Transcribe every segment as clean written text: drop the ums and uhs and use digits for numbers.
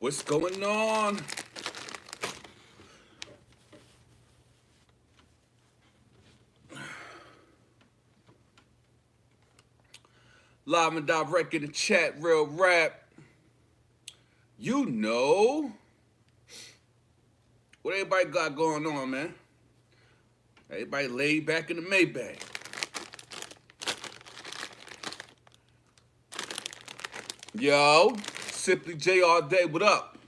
What's going on? Live and direct in the chat, real rap. You know what everybody got going on, man. Everybody laid back in the Maybach. Yo, Simply J all day, what up?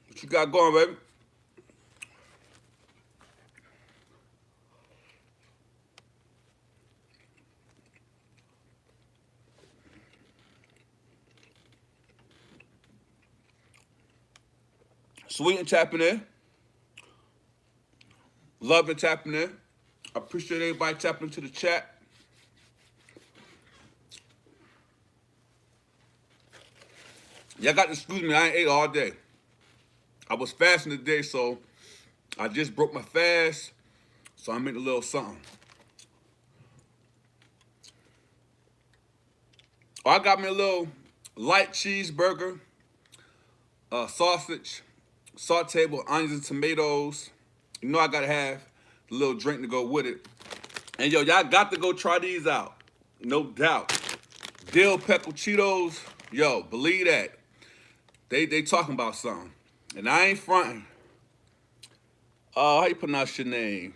What you got going, baby? Sweet and tapping in. Love and tapping in. I appreciate everybody tapping into the chat. Y'all got to excuse me, I ain't ate all day. I was fasting today, so I just broke my fast, so I'm eating a little something. Oh, I got me a little light cheeseburger, sausage, sauteed with onions and tomatoes. You know I gotta have a little drink to go with it. And yo, y'all got to go try these out. No doubt. Dill pickle Cheetos, yo, believe that. They talking about something. And I ain't fronting. How you pronounce your name?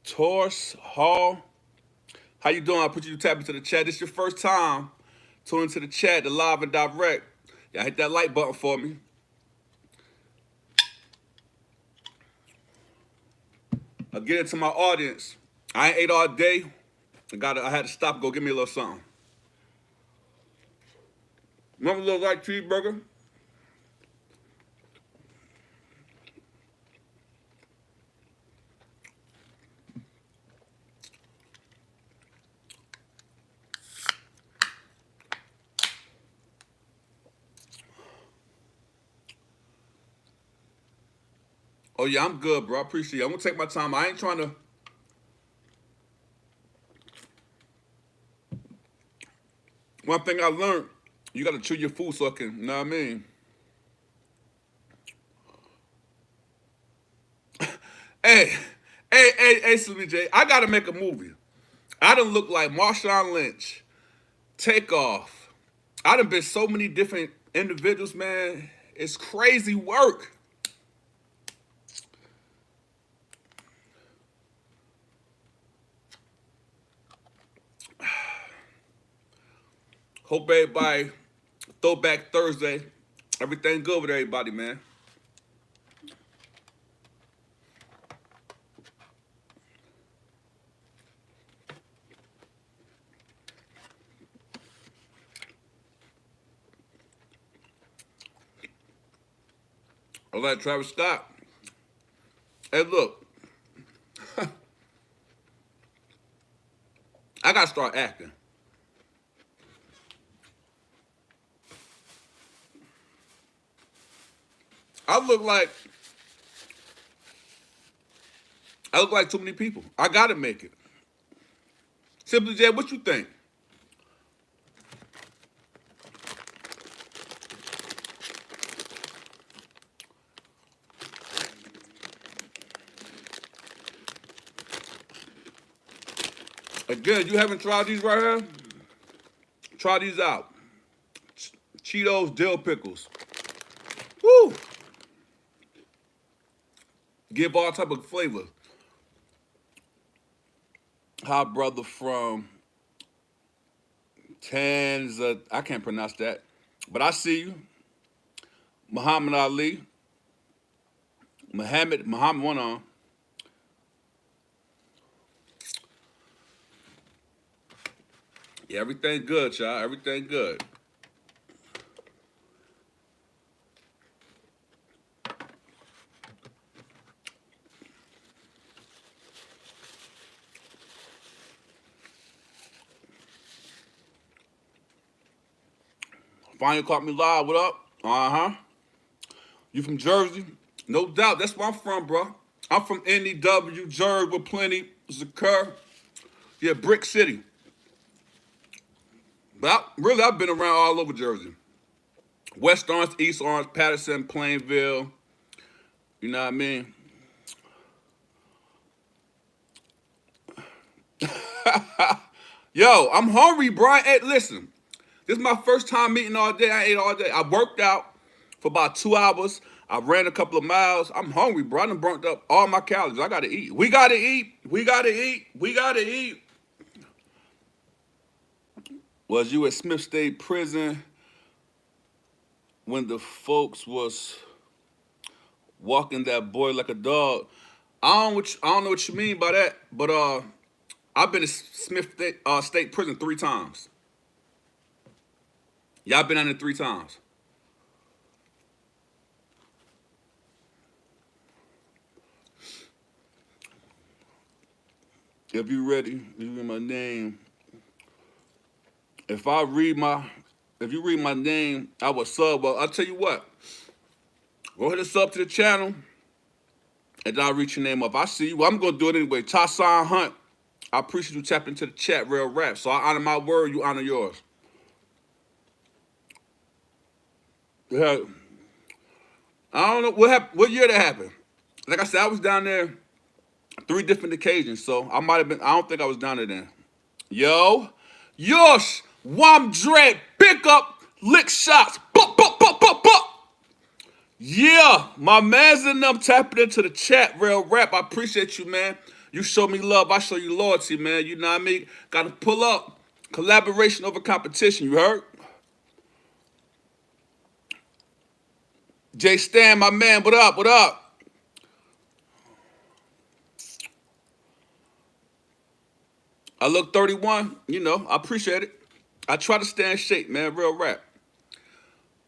Torse Hall. How you doing? I'll put you tap into the chat. This your first time tuning into the chat, the live and direct. Y'all hit that like button for me. I'll get into my audience. I ain't ate all day. I had to stop and go get me a little something. Remember a little light cheeseburger? Oh yeah, I'm good, bro. I appreciate it. I'm gonna take my time. I ain't trying to. One thing I learned, you gotta chew your food so it can, you know what I mean? Hey, hey, Slim J, I gotta make a movie. I done look like Marshawn Lynch, Takeoff. I done been so many different individuals, man. It's crazy work. Hope everybody, Throwback Thursday, everything good with everybody, man. All right, Travis Scott. Hey, look, I gotta start acting. I look like I look like too many people. I gotta make it. Simply J, what you think? Again, you haven't tried these right here? Try these out. Cheetos dill pickles. Woo! Give all type of flavor. Hot brother from Tanzania. I can't pronounce that. But I see you. Muhammad Ali. Muhammad one on. Yeah, everything good, y'all. Everything good. Finally caught me live. What up? Uh-huh. You from Jersey? No doubt. That's where I'm from, bro. I'm from NEW, Jersey with plenty. Zakur. Yeah, Brick City. But really, I've been around all over Jersey. West Orange, East Orange, Patterson, Plainville. You know what I mean? Yo, I'm hungry, Brian. Hey, listen, this is my first time eating all day. I ate all day. I worked out for about 2 hours. I ran a couple of miles. I'm hungry, bro. I done burnt up all my calories. I gotta eat. We gotta eat. We gotta eat. We gotta eat. Was you at Smith State Prison when the folks was walking that boy like a dog? I don't know what you mean by that, but I've been to Smith State Prison 3 times. Y'all been on it 3 times. If you ready, you read my name. If I read my, if you read my name, I will sub. Well, I'll tell you what. Go ahead and sub to the channel, and then I'll read your name up. I see you. Well, I'm gonna do it anyway. Tassan Hunt. I appreciate you tapping into the chat, real rap. So I honor my word, you honor yours. Yeah. I don't know what happened. What year that happened? Like I said, I was down there 3 different occasions, so I might have been. I don't think I was down there then. Yo, Yosh, Wam Dread, pick up, lick shots, bup, bup, bup, bup, bup. Yeah, my man's in them tapping into the chat, real rap. I appreciate you, man. You show me love, I show you loyalty, man. You know what I mean? Got to pull up. Collaboration over competition, you heard? Jay Stan, my man, what up, what up? I look 31, you know, I appreciate it. I try to stay in shape, man, real rap.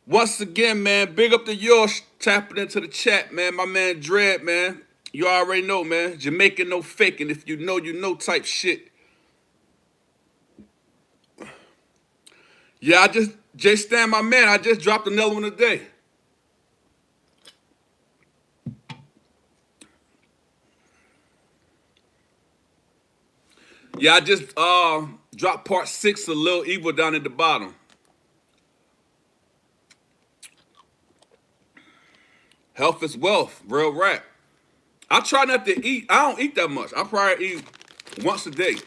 Once again, man, big up to yours tapping into the chat, man. My man Dread, man. You already know, man. Jamaican, no faking. If you know type shit. Yeah, Jay Stan, my man, I just dropped another one today. Yeah, I just dropped part 6 of Lil Evil down at the bottom. Health is wealth, real rap. I try not to eat. I don't eat that much. I probably eat once a day.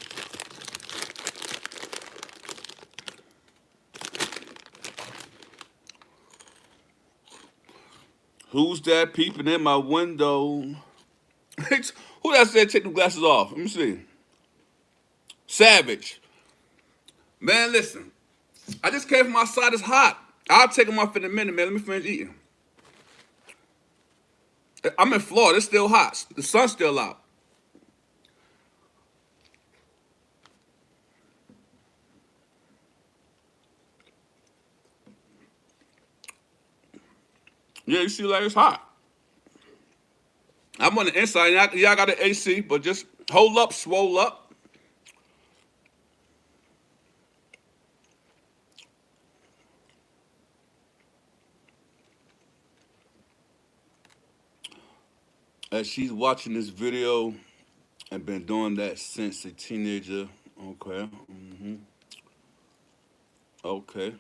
Who's that peeping in my window? Who that said take the glasses off? Let me see. Savage. Man, listen. I just came from outside. It's hot. I'll take them off in a minute, man. Let me finish eating. I'm in Florida. It's still hot. The sun's still out. Yeah, you see, like it's hot. I'm on the inside. Yeah, I got the AC, but just hold up, swole up. As she's watching this video and been doing that since a teenager. Okay. Okay.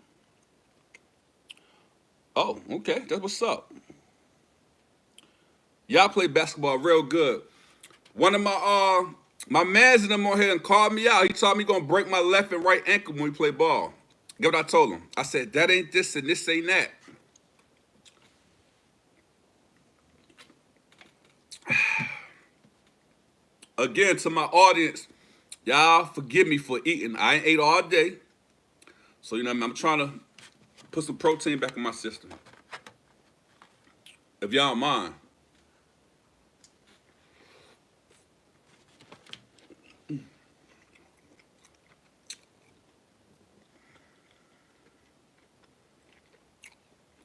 Oh, okay. That's what's up. Y'all play basketball real good. One of my mans in them on here and called me out. He told me he gonna break my left and right ankle when we play ball. Get what I told him? I said that ain't this and this ain't that. Again, to my audience, y'all forgive me for eating. I ain't ate all day. So, you know what I mean? I'm trying to put some protein back in my system. If y'all don't mind.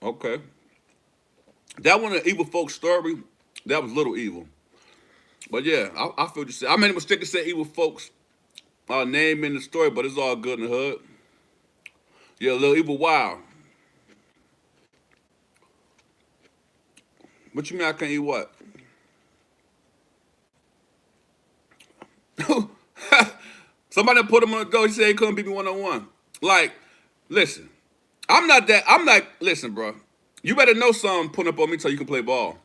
Okay. That one, an evil folks story, that was Little Evil. But yeah, I feel you say. I made a mistake to say evil folks name in the story, but it's all good in the hood. Yeah, Little Evil Wild. What you mean I can't eat what? Somebody put him on the door. He said he couldn't beat me one-on-one. Like, Listen, listen, bro. You better know something putting up on me so you can play ball.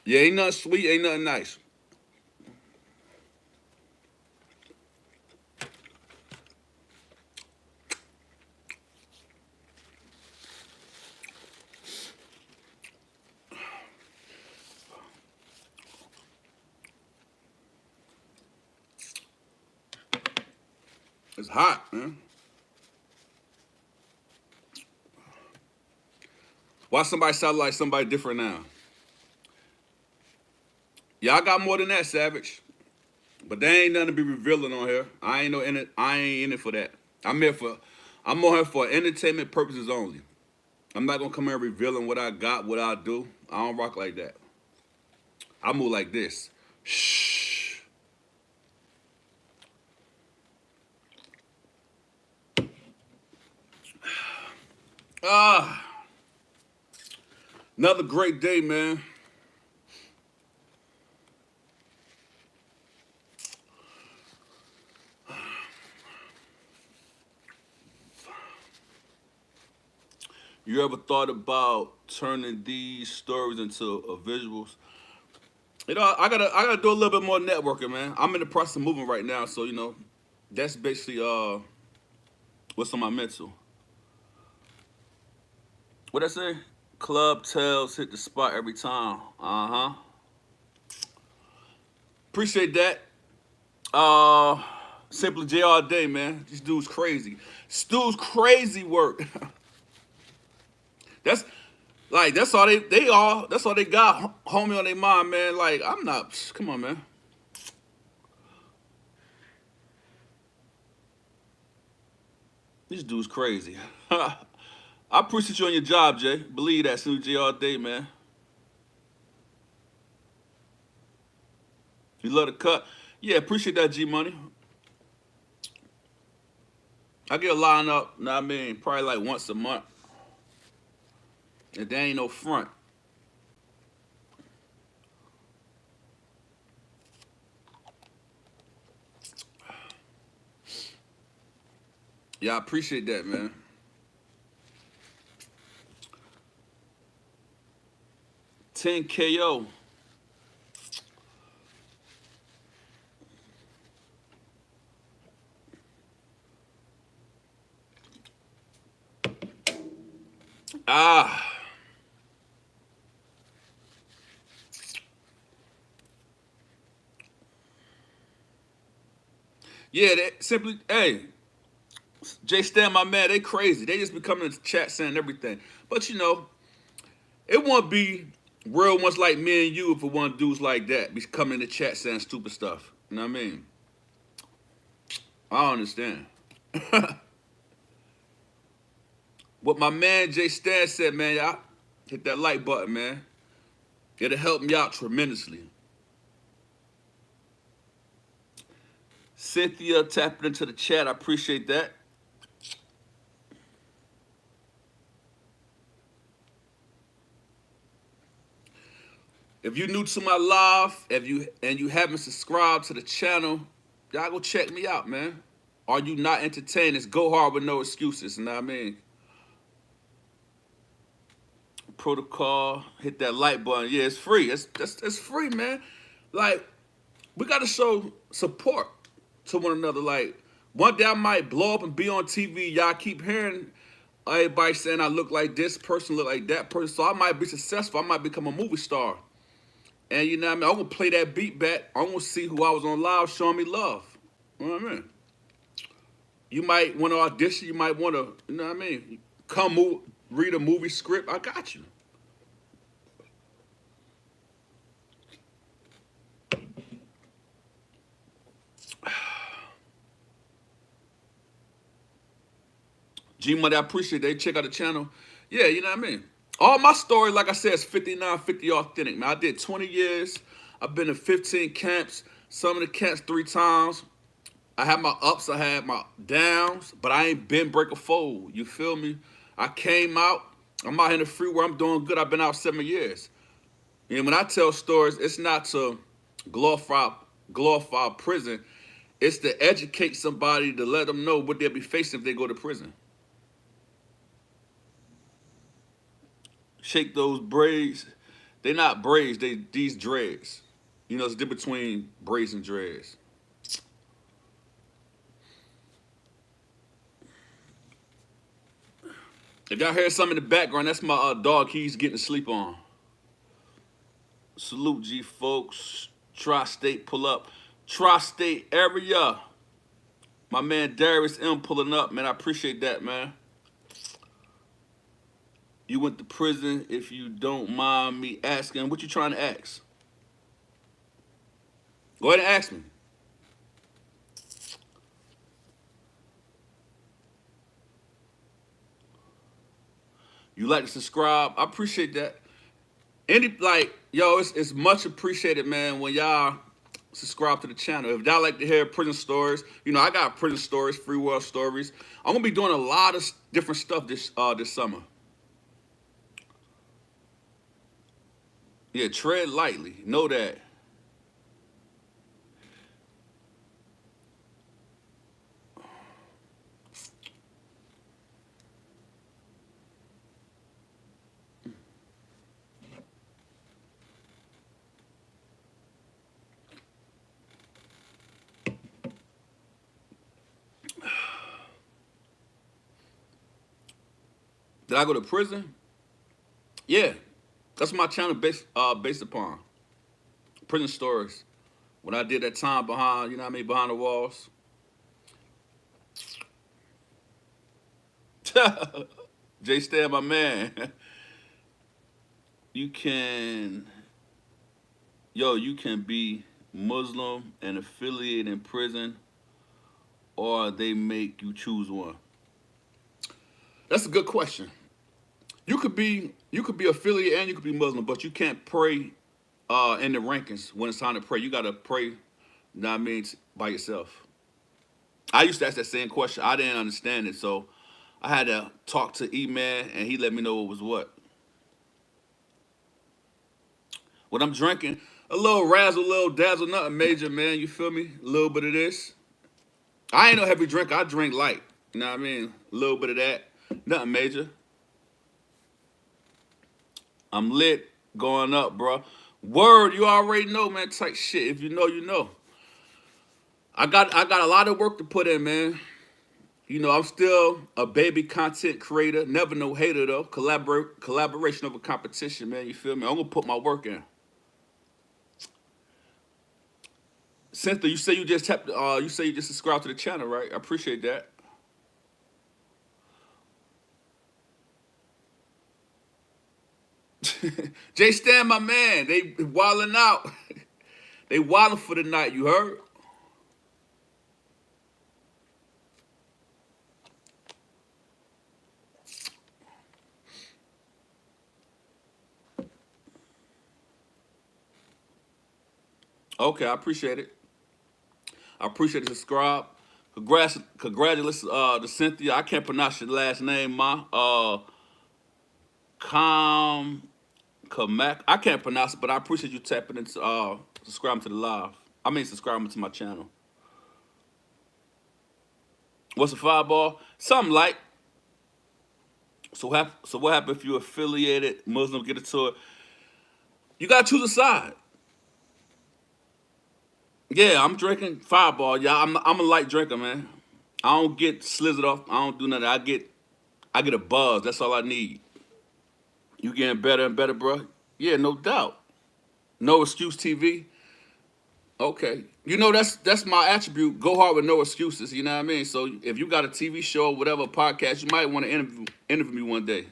Yeah, ain't nothing sweet, ain't nothing nice. It's hot, man. Why somebody sound like somebody different now? Y'all got more than that, Savage. But there ain't nothing to be revealing on here. I ain't no in it. I ain't in it for that. I'm on here for entertainment purposes only. I'm not gonna come here revealing what I got, what I do. I don't rock like that. I move like this. Shh. Ah, another great day, man. You ever thought about turning these stories into visuals? You know, I gotta do a little bit more networking, man. I'm in the process of moving right now, so that's basically what's on my mental. What I say? Club tells hit the spot every time. Uh huh. Appreciate that. Uh, Simply J all day, man. This dude's crazy. Stu's crazy work. that's that's all that's all they got, homie, on their mind, man. Like I'm not. Come on, man. This dude's crazy. I appreciate you on your job, Jay. Believe that, Simply J all day, man. You love the cut. Yeah, appreciate that, G Money. I get a line up, know what I mean, probably like once a month. And there ain't no front. Yeah, I appreciate that, man. 10 KO. Ah. Yeah, they simply, hey, Jay Stan, my man, they crazy. They just be coming in the chat saying everything. But it won't be real ones like me and you if it want dudes like that be coming in the chat saying stupid stuff. You know what I mean? I don't understand. What my man Jay Stan said, man, y'all hit that like button, man. It'll help me out tremendously. Cynthia tapping into the chat. I appreciate that. If you're new to my live, if you haven't subscribed to the channel, y'all go check me out, man. Are you not entertained? It's go hard with no excuses. You know what I mean? Protocol, hit that like button. Yeah, it's free. It's free, man. Like we gotta show support to one another. Like one day I might blow up and be on TV. Y'all keep hearing everybody saying I look like this person, look like that person. So I might be successful. I might become a movie star. And you know what I mean? I'm gonna play that beat back. I'm gonna see who I was on live showing me love. You know what I mean? You might want to audition. You might want to, you know what I mean? Read a movie script. I got you. G Money, I appreciate they check out the channel. Yeah, you know what I mean? All my story, like I said, is 5950 authentic, man. I did 20 years. I've been to 15 camps. Some of the camps 3 times. I had my ups, I had my downs, but I ain't been break a fold. You feel me? I came out. I'm out here in the free where I'm doing good. I've been out 7 years. And when I tell stories, it's not to glorify prison. It's to educate somebody to let them know what they'll be facing if they go to prison. Shake those braids. They not braids. They these dreads. You know, it's the difference between braids and dreads. If y'all hear something in the background, that's my dog. He's getting to sleep on. Salute, G folks. Tri-state pull up. Tri-state area. My man Darius M pulling up, man. I appreciate that, man. You went to prison, if you don't mind me asking. What you trying to ask? Go ahead and ask me. You like to subscribe? I appreciate that. It's much appreciated, man, when y'all subscribe to the channel. If y'all like to hear prison stories, you know I got prison stories, free world stories. I'm gonna be doing a lot of different stuff this summer. Yeah, tread lightly. Know that. Did I go to prison? Yeah, that's what my channel based upon prison stories. When I did that time behind, you know what I mean, behind the walls. Jay Stan, my man. You can, you can be Muslim and affiliated in prison, or they make you choose one. That's a good question. You could be affiliated and you could be Muslim, but you can't pray in the rankings when it's time to pray. You gotta pray, you know what I mean, by yourself. I used to ask that same question. I didn't understand it, so I had to talk to E-Man, and he let me know what was what. When I'm drinking, a little razzle, a little dazzle, nothing major, man. You feel me? A little bit of this. I ain't no heavy drinker. I drink light. You know what I mean? A little bit of that. Nothing major. I'm lit, going up, bro. Word, you already know, man. Type shit. If you know, you know. I got a lot of work to put in, man. You know, I'm still a baby content creator. Never no hater though. Collaboration over competition, man. You feel me? I'm gonna put my work in. Cynthia, you say you just tapped. You say you just subscribed to the channel, right? I appreciate that. Jay Stan, my man. They wilding out. They wilding for the night. You heard? Okay, I appreciate it. I appreciate the subscribe. Congratulations to Cynthia. I can't pronounce your last name, ma. Com Kamak. I can't pronounce it, but I appreciate you tapping into subscribing to the live. I mean subscribing to my channel. What's a fireball? Something like. So what happened if you affiliated Muslim? Get into it. You gotta choose a side. Yeah, I'm drinking fireball. Yeah, I'm a light drinker, man. I don't get slizzed off. I don't do nothing. I get a buzz. That's all I need. You getting better and better, bro? Yeah, no doubt. No excuse TV. Okay. You know that's my attribute. Go hard with no excuses. You know what I mean? So if you got a TV show or whatever podcast, you might want to interview me one day.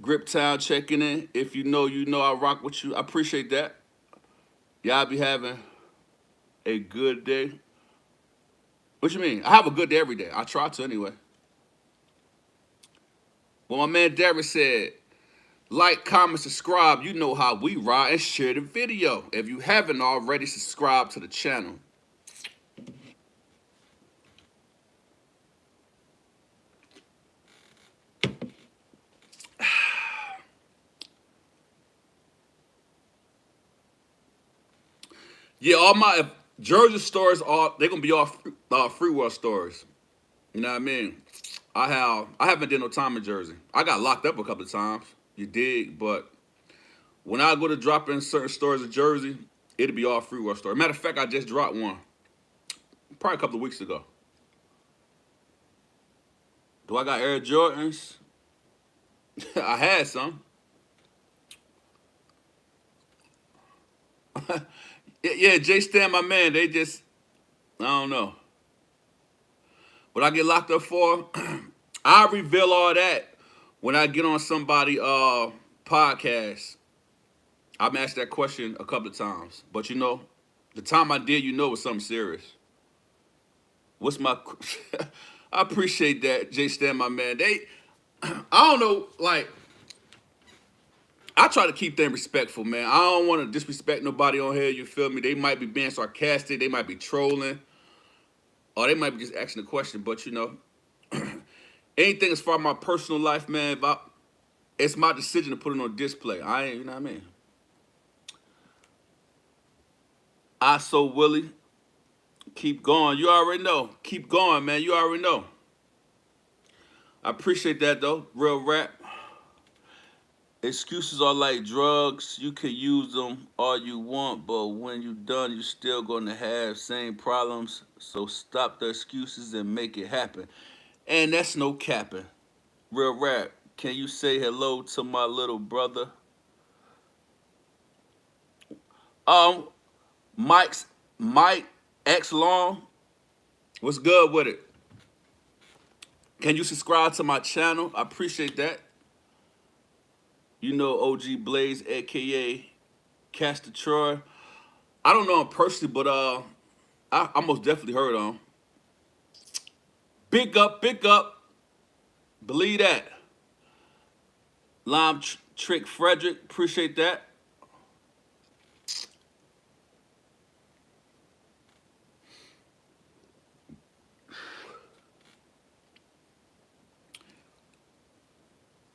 Grip Town checking in. If you know, you know. I rock with you. I appreciate that. Y'all be having a good day. What you mean? I have a good day every day. I try to anyway. Well, my man Darius said, like, comment, subscribe. You know how we ride, and share the video. If you haven't already, subscribe to the channel. Yeah, Jersey stores they're gonna be all free world stores. You know what I mean? I haven't did no time in Jersey. I got locked up a couple of times. You dig? But when I go to drop in certain stores in Jersey, it'll be all free world store. Matter of fact, I just dropped one probably a couple of weeks ago. Do I got Air Jordans? I had some. Yeah, Jay Stan, my man, they just, I don't know. What I get locked up for, I reveal all that when I get on somebody podcast. I've been asked that question a couple of times. But you know, the time I did, you know, it was something serious. What's my I appreciate that, Jay Stan, my man. I don't know, like, I try to keep them respectful, man. I don't want to disrespect nobody on here, you feel me? They might be being sarcastic, they might be trolling, or they might be just asking a question, but you know, anything as far as my personal life, man, it's my decision to put it on display. I ain't, you know what I mean? I so Willie, keep going. You already know. Keep going, man. You already know. I appreciate that though. Real rap. Excuses are like drugs. You can use them all you want, but when you're done, you're still gonna have same problems. So stop the excuses and make it happen. And that's no capping. Real rap. Can you say hello to my little brother? Um, Mike's Mike X Long. What's good with it? Can you subscribe to my channel? I appreciate that. You know OG Blaze, aka Castor Troy. I don't know him personally, but I most definitely heard of him. Big up, big up. Believe that. Lime Trick Frederick, appreciate that.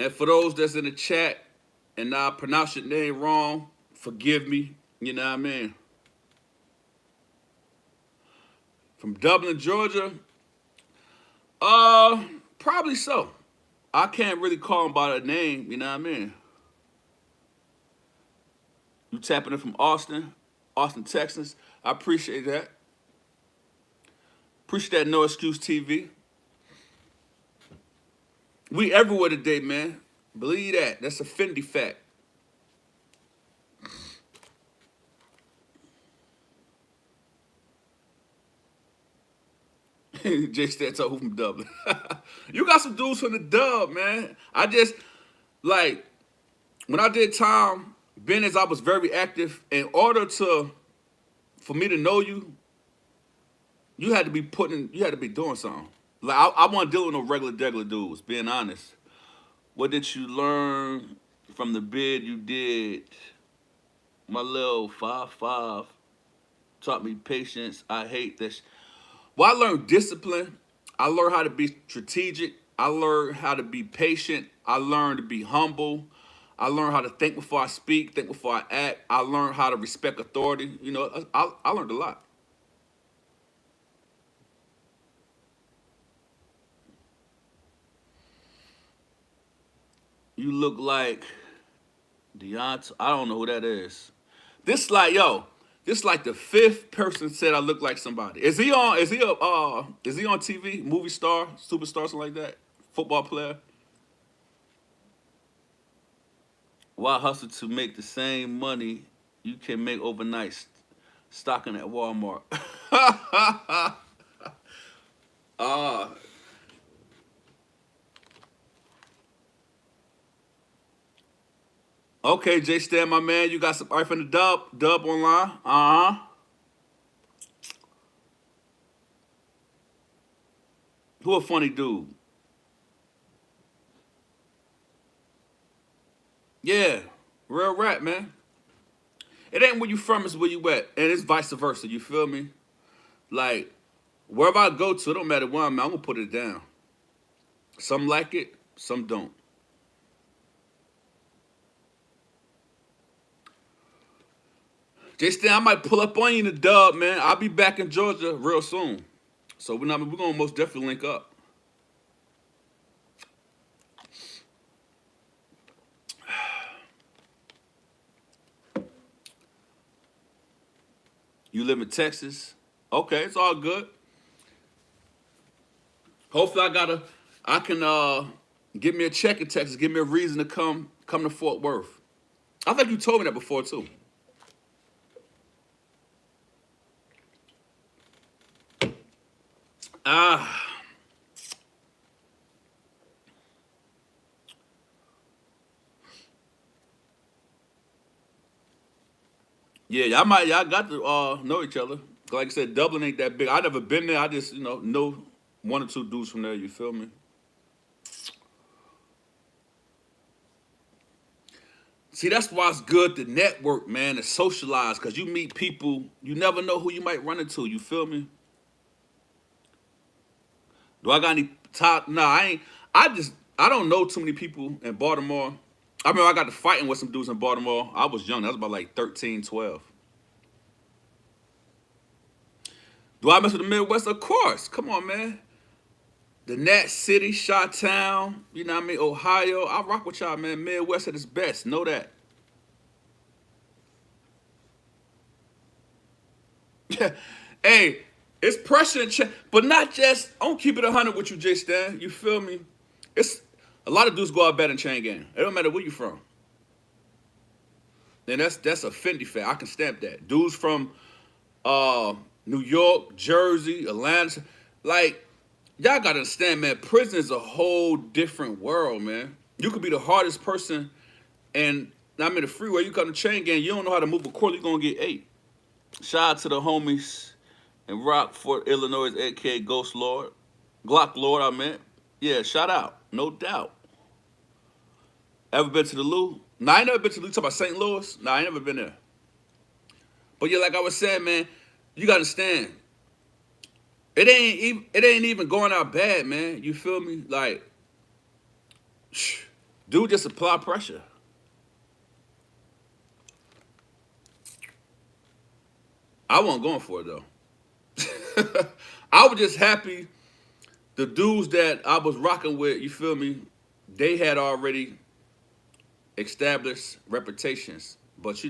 And for those that's in the chat and I pronounce your name wrong, forgive me. You know what I mean? From Dublin, Georgia, probably so. I can't really call him by the name, you know what I mean? You tapping in from Austin, Texas. I appreciate that. Appreciate that No Excuse TV. We everywhere today, man. Believe that. That's a Fendi fact. Jay Stanto from Dublin. You got some dudes from the dub, man. I just, like, when I did time, being as I was very active, in order for me to know you, you had to be doing something. Like, I wasn't dealing with no regular dudes, being honest. What did you learn from the bid you did? My little 5'5" taught me patience. I hate this. Well, I learned discipline. I learned how to be strategic. I learned how to be patient. I learned to be humble. I learned how to think before I speak, think before I act. I learned how to respect authority. You know, I learned a lot. You look like Deontay. I don't know who that is. This like yo. This like the fifth person said I look like somebody. Is he on? Is he on TV? Movie star, superstar, something like that? Football player. Why hustle to make the same money you can make overnight stocking at Walmart? uh, okay, Jay Stan, my man, you got some art from the dub online. Uh-huh. Who a funny dude? Yeah, real rap, man. It ain't where you from, it's where you at. And it's vice versa, you feel me? Like, wherever I go to, it don't matter where I'm gonna put it down. Some like it, some don't. Stan, I might pull up on you in the dub, man. I'll be back in Georgia real soon. So we're gonna most definitely link up. You live in Texas? Okay, it's all good. Hopefully I can get me a check in Texas, give me a reason to come to Fort Worth. I think you told me that before too. Ah. Yeah, y'all got to know each other. Like I said, Dublin ain't that big. I never been there. I just, know one or two dudes from there, you feel me? See, that's why it's good to network, man, to socialize, because you meet people, you never know who you might run into, you feel me? Do I got any top? Nah, I ain't. I don't know too many people in Baltimore. I remember I got to fighting with some dudes in Baltimore. I was young. That was about like 13, 12. Do I mess with the Midwest? Of course. Come on, man. The Nat City, Chi-Town, you know what I mean? Ohio. I rock with y'all, man. Midwest at its best. Know that. Hey, it's pressure and but not just. I don't keep it 100 with you, J Stan. You feel me? It's a lot of dudes go out bad in chain gang. It don't matter where you from. Then that's a Fendi fact. I can stamp that. Dudes from New York, Jersey, Atlanta, like y'all gotta understand, man. Prison is a whole different world, man. You could be the hardest person, and I'm in the freeway. You come to chain gang, you don't know how to move a quarter, you gonna get ate. Shout out to the homies in Rockford, Illinois, aka Ghost Lord, Glock Lord. I meant, yeah. Shout out, no doubt. Ever been to the Lou? Nah, I ain't never been to the Lou. Talk about St. Louis? Nah, I ain't never been there. But yeah, like I was saying, man, you gotta understand. It ain't even going out bad, man. You feel me? Like, dude, just apply pressure. I wasn't going for it though. I was just happy the dudes that I was rocking with. You feel me? They had already established reputations, but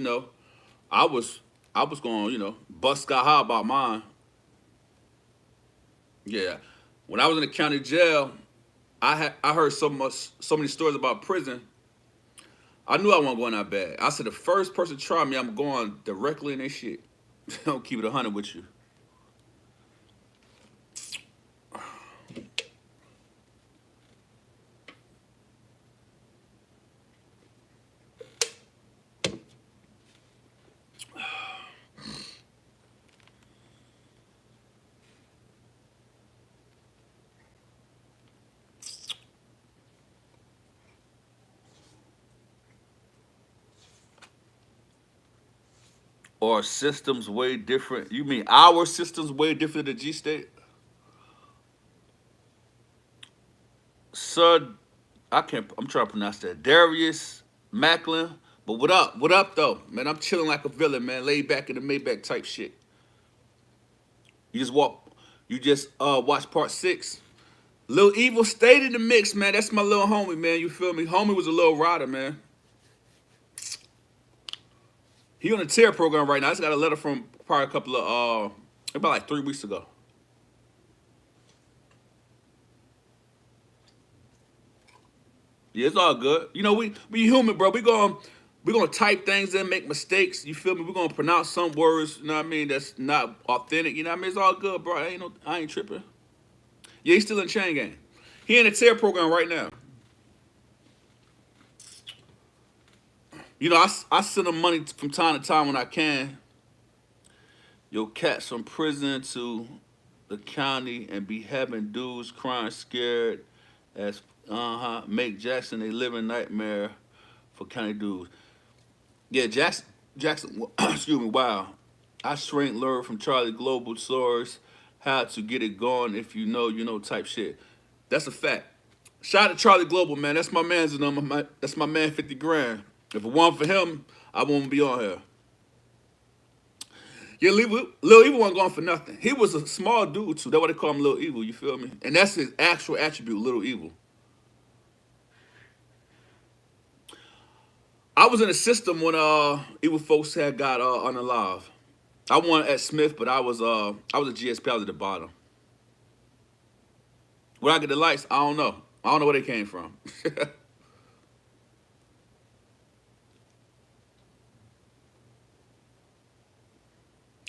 I was I was going, bust sky high about mine. Yeah, when I was in the county jail, I heard so many stories about prison. I knew I wasn't going out bad. I said the first person to try me, I'm going directly in their shit. Don't keep it 100 with you. Or systems way different. You mean our systems way different than G State? Sir, I can't. I'm trying to pronounce that. Darius Macklin. But what up? What up though, man? I'm chilling like a villain, man. Laid back in the Maybach type shit. You just walk. You just watch part 6. Lil Evil stayed in the mix, man. That's my little homie, man. You feel me? Homie was a little rider, man. He on the TIR program right now. I just got a letter from probably a couple of about like 3 weeks ago. Yeah, it's all good. We human, bro. We gonna type things in, make mistakes. You feel me? We're gonna pronounce some words. You know what I mean? That's not authentic. You know what I mean? It's all good, bro. I ain't tripping. Yeah, he's still in chain gang. He in the TIR program right now. I send him money from time to time when I can. Yo, cats from prison to the county and be having dudes crying scared as make Jackson a living nightmare for county dudes. Yeah, Jackson. Excuse me. Wow, I straight learned from Charlie Global source how to get it going. If you know, you know, type shit. That's a fact. Shout out to Charlie Global, man. That's my man's number. That's my man, 50 grand. If it weren't for him, I won't be on here. Yeah, Lil Evil wasn't going for nothing. He was a small dude too. That's why they call him Lil Evil. You feel me? And that's his actual attribute, Little Evil. I was in the system when Evil folks had got unalive. I won at Smith, but I was a GSP. I was at the bottom. When I get the lights, I don't know. I don't know where they came from.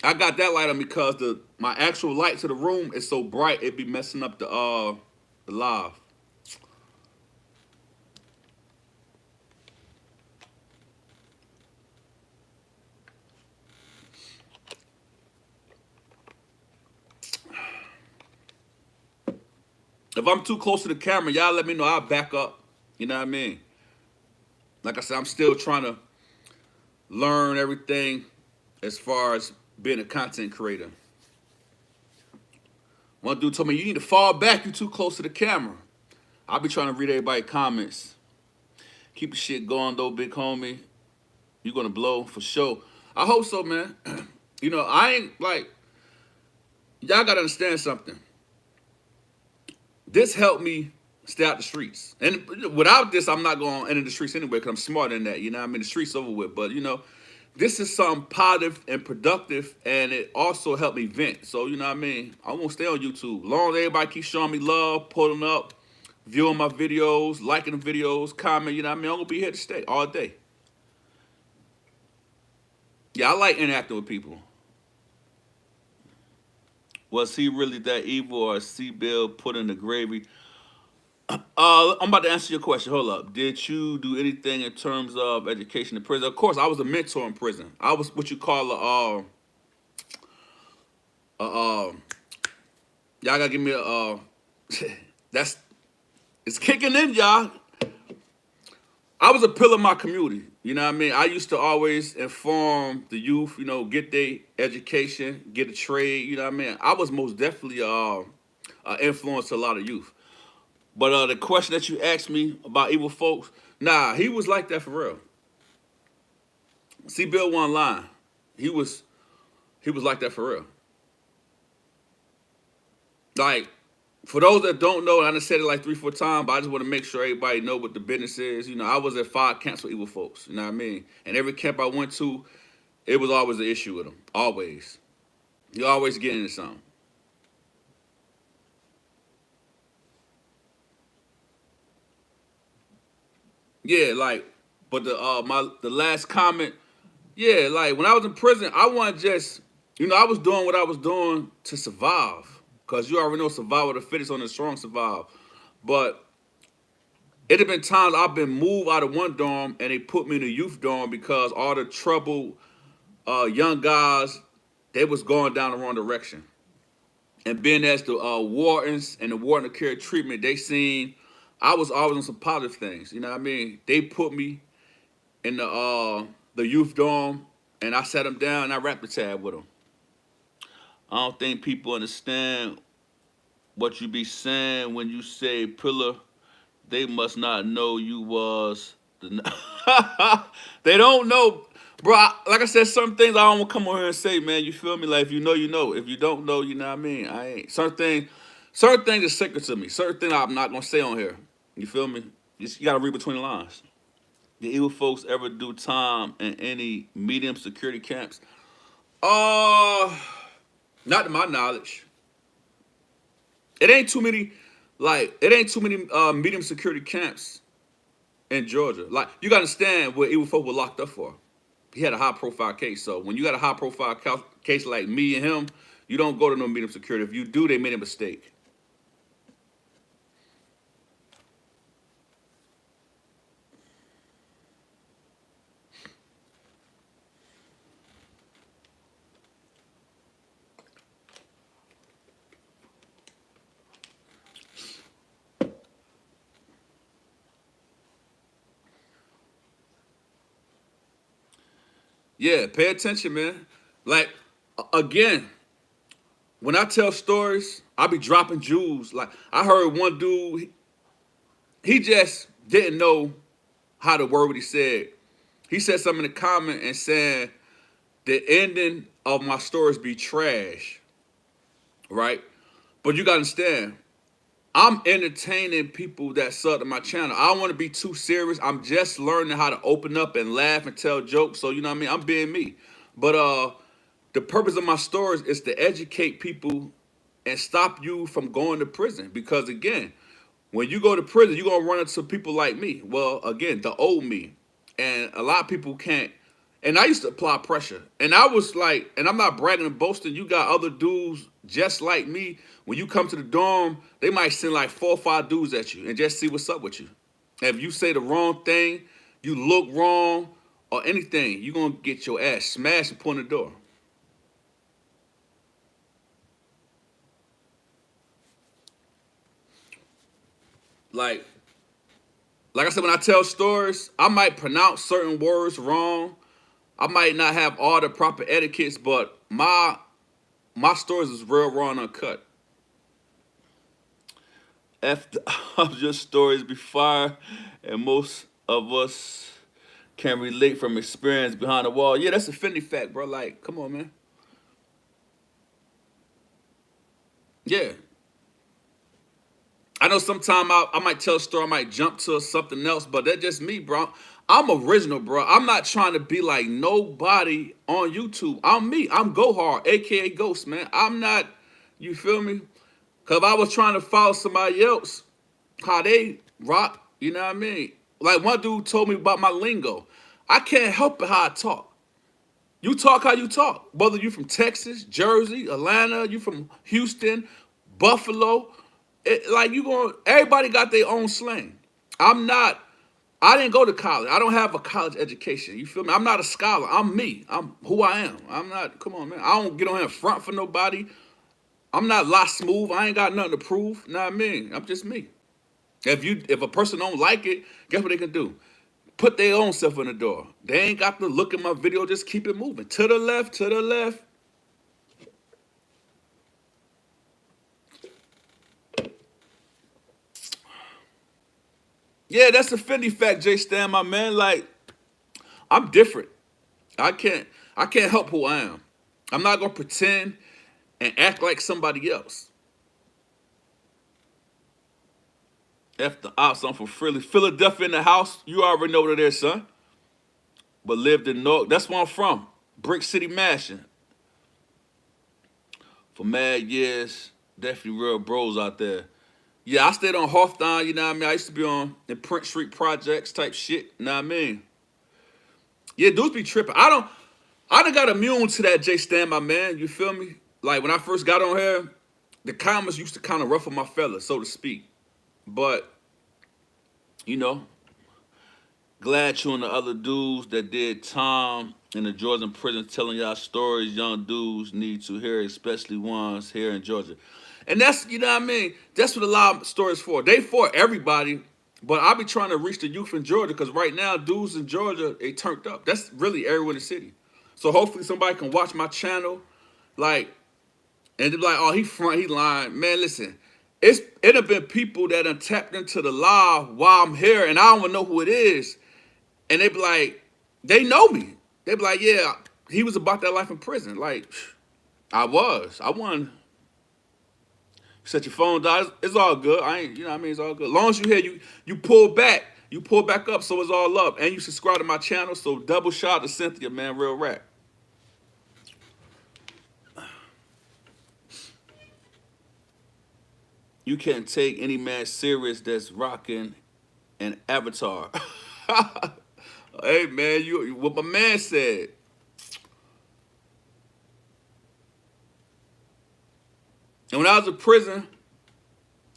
I got that light on because my actual light to the room is so bright it be messing up the live. If I'm too close to the camera, y'all let me know. I'll back up. You know what I mean? Like I said, I'm still trying to learn everything as far as being a content creator. One dude told me, you need to fall back. You too close to the camera. I'll be trying to read everybody's comments. Keep the shit going, though, big homie. You're going to blow for sure. I hope so, man. You know, I ain't like, y'all got to understand something. This helped me stay out the streets. And without this, I'm not going to enter the streets anyway because I'm smarter than that. You know what I mean? The streets over with. But, you know, this is something positive and productive, and it also helped me vent. So, you know what I mean? I won't stay on YouTube. Long as everybody keeps showing me love, pulling up, viewing my videos, liking the videos, comment, you know what I mean? I'm going to be here to stay all day. Yeah, I like interacting with people. Was he really that evil or C-Bill put in the gravy? I'm about to answer your question. Hold up. Did you do anything in terms of education in prison? Of course, I was a mentor in prison. I was what you call y'all gotta give me a, that's, it's kicking in, y'all. I was a pillar of my community. You know what I mean? I used to always inform the youth, you know, get their education, get a trade, you know what I mean? I was most definitely influence to a lot of youth. But the question that you asked me about evil folks, nah, he was like that for real. See, Bill one line. He was he was like that for real. Like, for those that don't know, and I done said it like 3, 4 times, but I just want to make sure everybody know what the business is. You know, I was at 5 camps with evil folks. You know what I mean? And every camp I went to, it was always an issue with them. Always. You always get into something. Yeah, like, but the last comment, yeah, like when I was in prison, I wasn't just, you know, I was doing what I was doing to survive. Cause you already know survival of the fittest on the strong survive. But it had been times I've been moved out of one dorm and they put me in a youth dorm because all the troubled young guys, they was going down the wrong direction. And being as the wardens and the warden of care treatment, they seen I was always on some positive things. You know what I mean? They put me in the youth dorm, and I sat them down and I rapped the tab with them. I don't think people understand what you be saying when you say pillar. They must not know you was the. They don't know, bro. Like I said, some things I don't want to come on here and say, man. You feel me? Like if you know, you know. If you don't know, you know what I mean. I ain't certain things are sacred to me. Certain things I'm not gonna say on here. You feel me? You gotta read between the lines. Did evil folks ever do time in any medium security camps? Uh, Not to my knowledge. It ain't too many, like, it ain't too many medium security camps in Georgia. Like, you gotta understand what evil folk were locked up for. He had a high profile case. So when you got a high profile case like me and him, you don't go to no medium security. If you do, they made a mistake. Yeah, pay attention, man. Like, again, when I tell stories, I be dropping jewels. Like, I heard one dude, he just didn't know how to word what he said. He said something in the comment and saying, the ending of my stories be trash, right? But you gotta understand, I'm entertaining people that sub to my channel. I don't want to be too serious. I'm just learning how to open up and laugh and tell jokes. So you know what I mean? I'm being me. But the purpose of my stories is to educate people and stop you from going to prison. Because again, when you go to prison, you're gonna run into people like me. Well, again, the old me. And a lot of people can't. And I used to apply pressure. And I was like, and I'm not bragging and boasting, you got other dudes just like me. When you come to the dorm, they might send like 4 or 5 dudes at you and just see what's up with you. And if you say the wrong thing, you look wrong, or anything, you're gonna get your ass smashed and put in the door. Like, like I said, when I tell stories, I might pronounce certain words wrong. I might not have all the proper etiquettes, but my stories is real raw and uncut. After all your stories be fire, and most of us can relate from experience behind the wall. Yeah, that's a Fendi fact, bro. Like, come on, man. Yeah. I know sometimes I might tell a story, I might jump to something else, but that's just me, bro. I'm original, bro. I'm not trying to be like nobody on YouTube. I'm me. I'm Go Hard, aka Ghost, man. I'm not, you feel me? Cause if I was trying to follow somebody else, how they rock, you know what I mean? Like one dude told me about my lingo. I can't help it how I talk. You talk how you talk. Whether you from Texas, Jersey, Atlanta, you from Houston, Buffalo, like you going everybody got their own slang. I'm not I didn't go to college. I don't have a college education. You feel me? I'm not a scholar. I'm me. I'm who I am. I'm not, come on, man. I don't get on here in front for nobody. I'm not La Smooth. I ain't got nothing to prove. Know what I mean? I'm just me. If a person don't like it, guess what they can do? Put their own self in the door. They ain't got to look at my video, just keep it moving. To the left, to the left. Yeah, that's a Fendi fact, J Stan, my man. Like, I'm different. I can't I can't help who I am. I'm not gonna pretend and act like somebody else. F the ops, I'm from Philly. Philadelphia in the house. You already know what it is, son. But lived in North. That's where I'm from. Brick City Mashing. For mad years. Definitely real bros out there. Yeah, I stayed on Hawthorne, you know what I mean? I used to be on the Prince Street projects type shit, you know what I mean? Yeah, dudes be tripping. I done got immune to that J Stan, my man. You feel me? Like when I first got on here, the comments used to kind of ruffle my feathers, so to speak. But, you know, glad you and the other dudes that did time in the Georgia prison telling y'all stories young dudes need to hear, especially ones here in Georgia. And that's, you know what I mean? That's what a lot of stories for. They for everybody, but I be trying to reach the youth in Georgia because right now, dudes in Georgia, they turned up. That's really everywhere in the city. So hopefully somebody can watch my channel, like, and they're like, oh, he front, he lying. Man, listen, it have been people that done tapped into the live while I'm here, and I don't even know who it is. And they be like, they know me. They be like, yeah, he was about that life in prison. Like, I was. I won. Set your phone down. It's all good. I ain't, you know what I mean? It's all good. As long as you hear you pull back. You pull back up, so it's all up. And you subscribe to my channel, so double shout out to Cynthia, man. Real rap. You can't take any man serious that's rocking an avatar. Hey, man, you what my man said. And when I was in prison,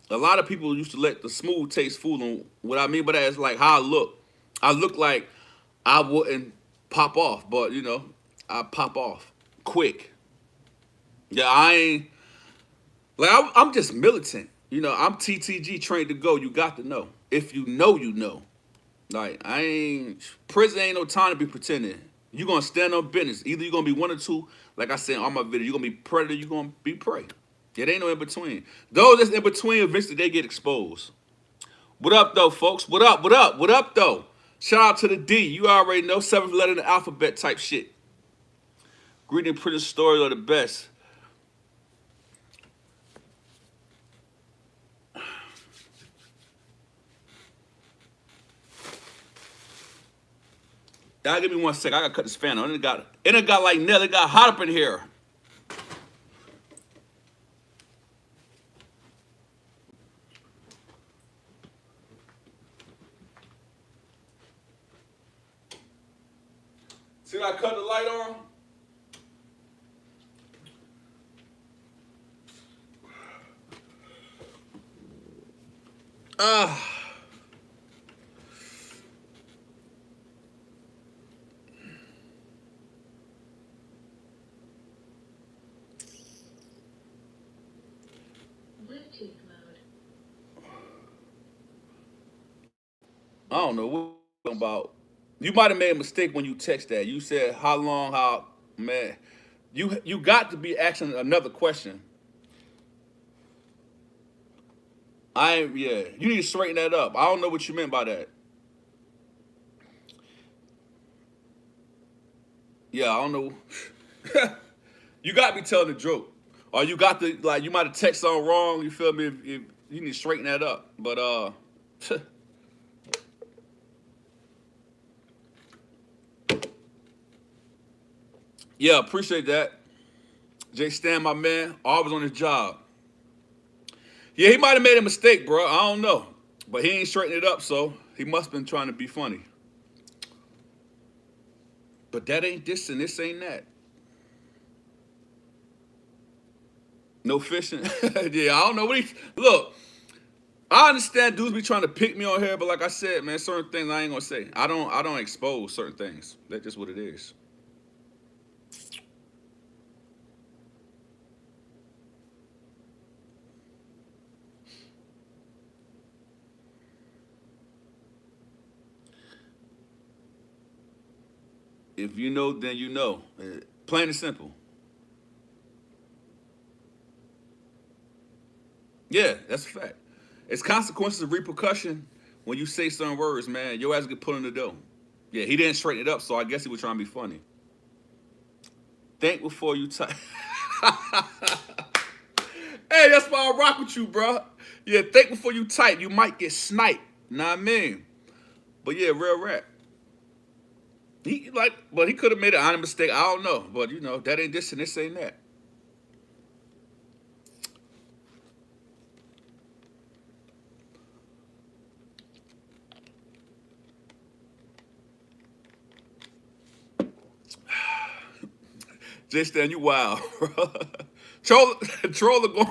a lot of people used to let the smooth taste fool them. What I mean by that is like how I look. I look like I wouldn't pop off, but you know, I pop off quick. Yeah, I ain't like I'm just militant. You know, I'm TTG trained to go. You got to know. If you know, you know. Like I ain't prison ain't no time to be pretending. You gonna stand on business. Either you gonna be one or two. Like I said on my video, you gonna be predator. You gonna be prey. It ain't no in between. Those that's in between, eventually they get exposed. What up, though, folks? What up? What up? What up, though? Shout out to the D. You already know, 7th letter in the alphabet type shit. Greeting Prince story are the best. Y'all give me 1 sec. I gotta cut this fan on. It got like Nelly got hot up in here. See I cut the light on? Ah. Bluetooth mode. I don't know what about. You might have made a mistake when you text that. You said how long, how man. You got to be asking another question. Yeah. You need to straighten that up. I don't know what you meant by that. Yeah, I don't know. You got to be telling the joke. Or you got to like you might have texted something wrong, you feel me? If you need to straighten that up. But yeah, appreciate that. Jay Stan, my man, always on his job. Yeah, he might have made a mistake, bro. I don't know. But he ain't straightened it up, so he must have been trying to be funny. But that ain't this and this ain't that. No fishing. Yeah, I don't know what he. Look, I understand dudes be trying to pick me on here, but like I said, man, certain things I ain't gonna say. I don't expose certain things. That's just what it is. If you know, then you know. Plain and simple. Yeah, that's a fact. It's consequences of repercussion when you say certain words, man. Your ass get put in the dough. Yeah, he didn't straighten it up, so I guess he was trying to be funny. Think before you type. Hey, that's why I rock with you, bro. Yeah, think before you type. You might get sniped. Know what I mean? But yeah, real rap. But he could have made an honest mistake. I don't know. But you know, that ain't this and this ain't that. Jay Stan, you wild, bro. Trolling going,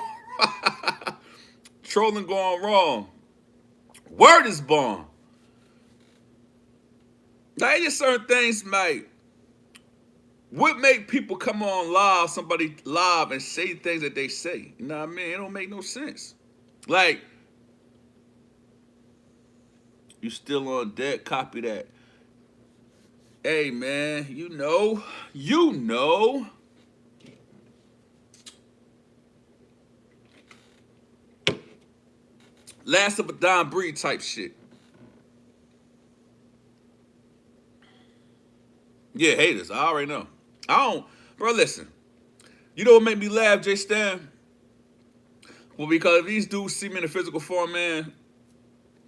trolling going wrong. Word is born. Now, ain't just certain things, mate. What make people come on live, somebody live, and say things that they say? You know what I mean? It don't make no sense. Like, you still on deck, copy that. Hey, man, you know. Last of a Don Breed type shit. Yeah, haters. I already know. I don't, bro. Listen, you know what made me laugh, Jay Stan? Well, because if these dudes see me in a physical form, man,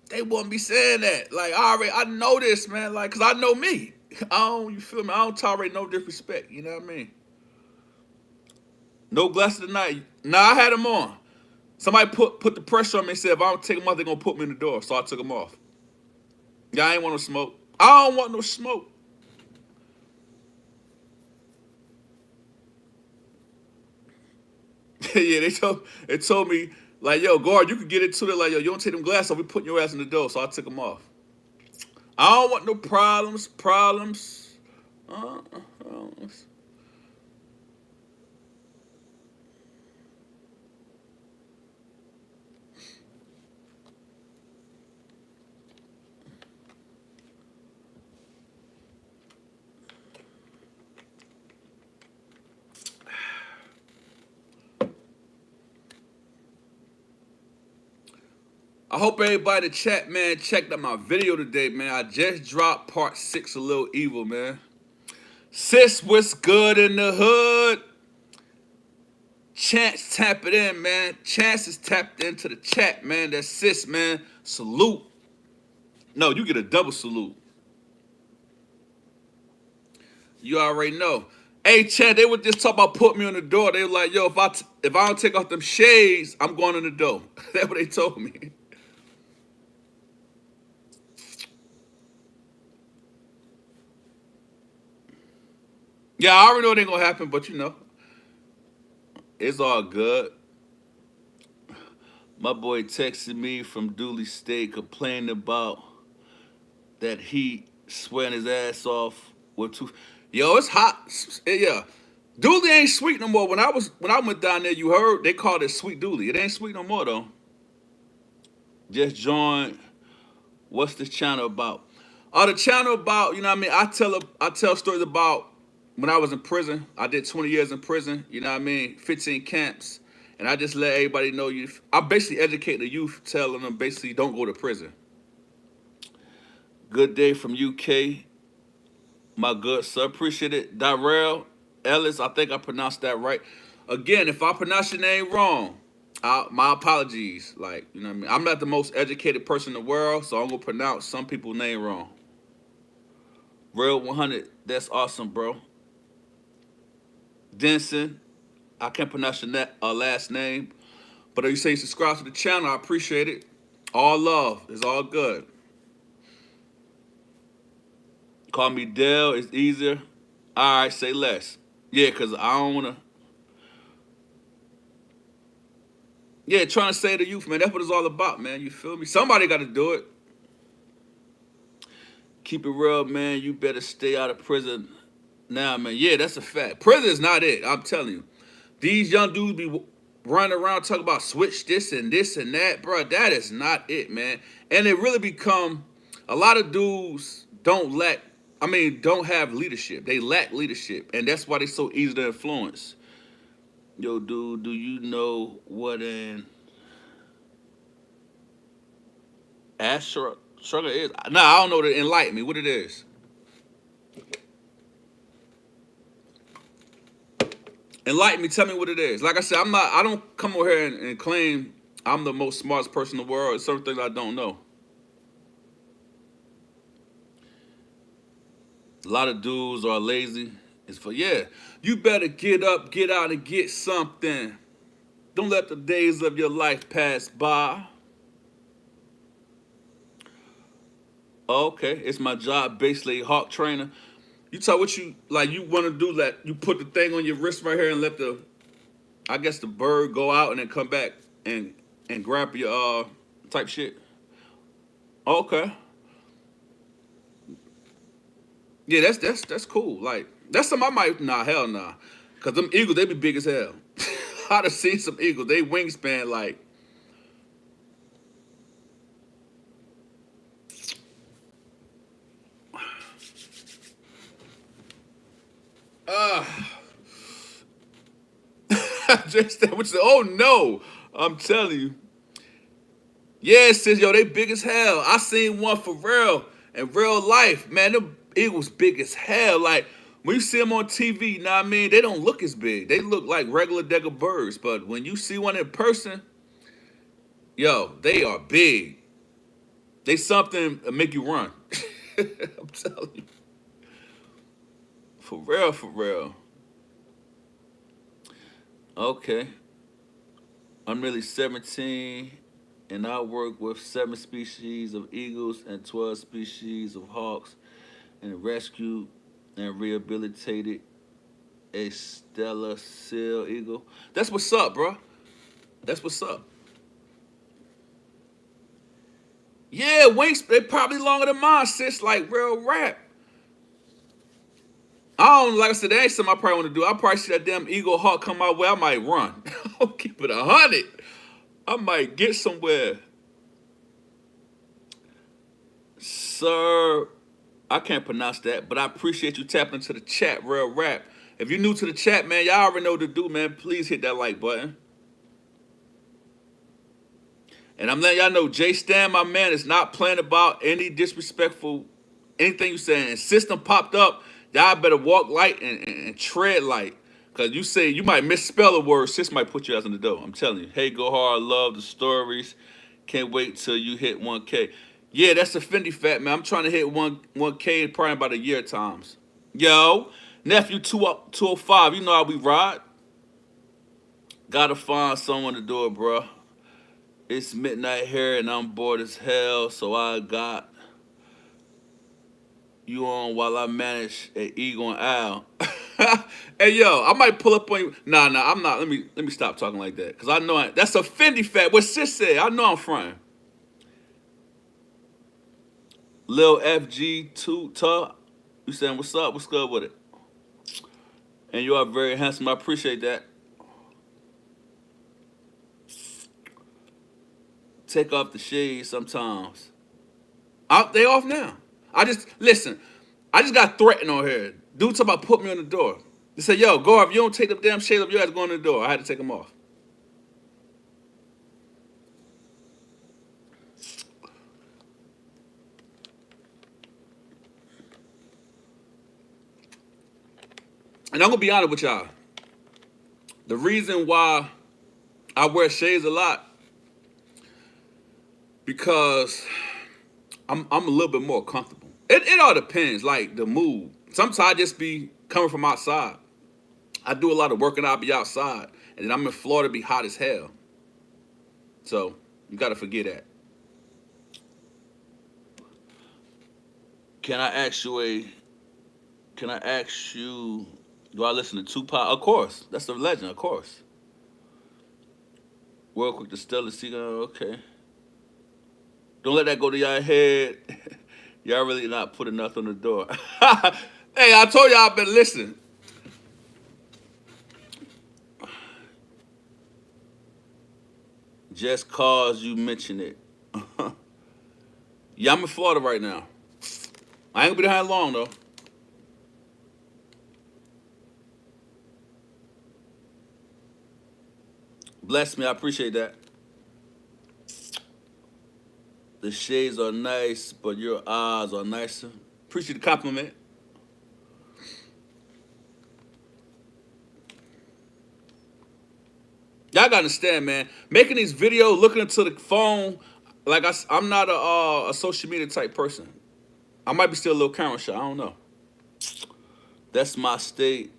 they wouldn't be saying that. Like, I know this, man. Like, cause I know me. You feel me? I don't tolerate no disrespect. You know what I mean? No glasses tonight. Nah, I had them on. Somebody put the pressure on me and said if I don't take them off, they're gonna put me in the door. So I took them off. Yeah, I ain't want no smoke. I don't want no smoke. Yeah, they told me like, yo, guard, you could get into it. Like, yo, you don't take them glasses off, we putting your ass in the door. So I took them off. I don't want no problems. Uh, uh, I hope everybody in the chat, man, checked out my video today, man. I just dropped part 6 of Lil Evil, man. Sis, what's good in the hood? Chance, tap it in, man. Chance is tapped into the chat, man. That's sis, man. Salute. No, you get a double salute. You already know. Hey, Chad, they would just talk about put me on the door. They were like, yo, if I don't take off them shades, I'm going on the door. That's what they told me. Yeah, I already know it ain't gonna happen, but you know, it's all good. My boy texted me from Dooley State complaining about that he sweating his ass off with two. Yo, it's hot. Yeah, Dooley ain't sweet no more. When I went down there, you heard they called it Sweet Dooley. It ain't sweet no more though. Just join. What's this channel about? The channel about, you know what I mean? I tell stories about when I was in prison. I did 20 years in prison, you know what I mean? 15 camps. And I just let everybody know I basically educate the youth, telling them basically don't go to prison. Good day from UK, my good sir. Appreciate it. Darrell Ellis, I think I pronounced that right. Again, if I pronounce your name wrong, my apologies. Like, you know what I mean? I'm not the most educated person in the world, so I'm going to pronounce some people's name wrong. Real 100, that's awesome, bro. Denson, I can't pronounce your last name, but if you say subscribe to the channel, I appreciate it. All love, it's all good. Call me Dell, it's easier. All right, say less. Yeah, because I don't want to. Yeah, trying to save the youth, man. That's what it's all about, man. You feel me? Somebody got to do it. Keep it real, man. You better stay out of prison now, man. Yeah, that's a fact. Prison is not it. I'm telling you. These young dudes be running around talking about switch this and that, bro. That is not it, man. And it really become a lot of dudes don't have leadership. They lack leadership, and that's why they so easy to influence. Yo, dude, do you know what an struggle is? Nah, I don't know. To enlighten me, what it is. Enlighten me. Tell me what it is. Like I said, I don't come over here and claim I'm the most smartest person in the world. It's certain things I don't know. A lot of dudes are lazy. It's for, yeah, you better get up, get out, and get something. Don't let the days of your life pass by. Okay, it's my job, basically hawk trainer. You tell what you like. You want to do that? You put the thing on your wrist right here and let I guess the bird go out and then come back and grab your type shit. Okay, yeah, that's cool. Like that's something I might hell nah, cause them eagles they be big as hell. I done seen some eagles. They wingspan like. Uh, just that, which oh no, I'm telling you. Yeah, sis, yo, they big as hell. I seen one for real in real life, man. Them eagles big as hell. Like when you see them on TV, you know what I mean? They don't look as big. They look like regular decker birds. But when you see one in person, yo, they are big. They something that make you run. I'm telling you, for real, for real. Okay, I'm really 17, and I work with 7 species of eagles and 12 species of hawks, and rescued and rehabilitated a Stella Seal Eagle. That's what's up, bro. That's what's up. Yeah, wings, they probably longer than mine, sis, like real rap. I don't, like I said, that ain't something I probably want to do. I probably see that damn eagle hawk come my way, I might run. I'll keep it 100. I might get somewhere. Sir, I can't pronounce that, but I appreciate you tapping into the chat, real rap. If you're new to the chat, man, y'all already know what to do, man. Please hit that like button. And I'm letting y'all know, Jay Stan, my man, is not playing about any disrespectful anything you saying. And system popped up. Y'all better walk light and tread light. Cause you say you might misspell a word, sis might put you out in the door. I'm telling you. Hey, go hard, love the stories. Can't wait till you hit 1K. Yeah, that's a Fendi fat man. I'm trying to hit 1K in probably about a year times. Yo, nephew 205. You know how we ride. Gotta find someone to do it, bro. It's midnight here and I'm bored as hell, so I got you on while I manage an Eagle and Al. Hey yo, I might pull up on you. Nah, I'm not. Let me stop talking like that. Cause I know that's a Fendi fat. What sis said, I know I'm fronting. Lil FG2 Tuh, you saying what's up? What's good with it? And you are very handsome. I appreciate that. Take off the shades sometimes. They off now. I just listen. I just got threatened on here. Dude talking about put me on the door. They said, "Yo, go if you don't take the damn shades off, you guys going to the door." I had to take them off. And I'm gonna be honest with y'all. The reason why I wear shades a lot because I'm a little bit more comfortable. It all depends, like the mood. Sometimes I just be coming from outside. I do a lot of working out, be outside, and then I'm in Florida, be hot as hell. So you gotta forget that. Can I ask you a? Can I ask you? Do I listen to Tupac? Of course, that's the legend. Of course. Real quick, the Stella Seagull. Okay. Don't let that go to your head. Y'all really not putting nothing on the door. Hey, I told y'all I've been listening. Just cause you mention it. Yeah, I'm in Florida right now. I ain't gonna be there long though. Bless me, I appreciate that. The shades are nice, but your eyes are nicer. Appreciate the compliment. Y'all gotta understand, man. Making these videos, looking into the phone, like I'm not a social media type person. I might be still a little camera shy. I don't know. That's my state.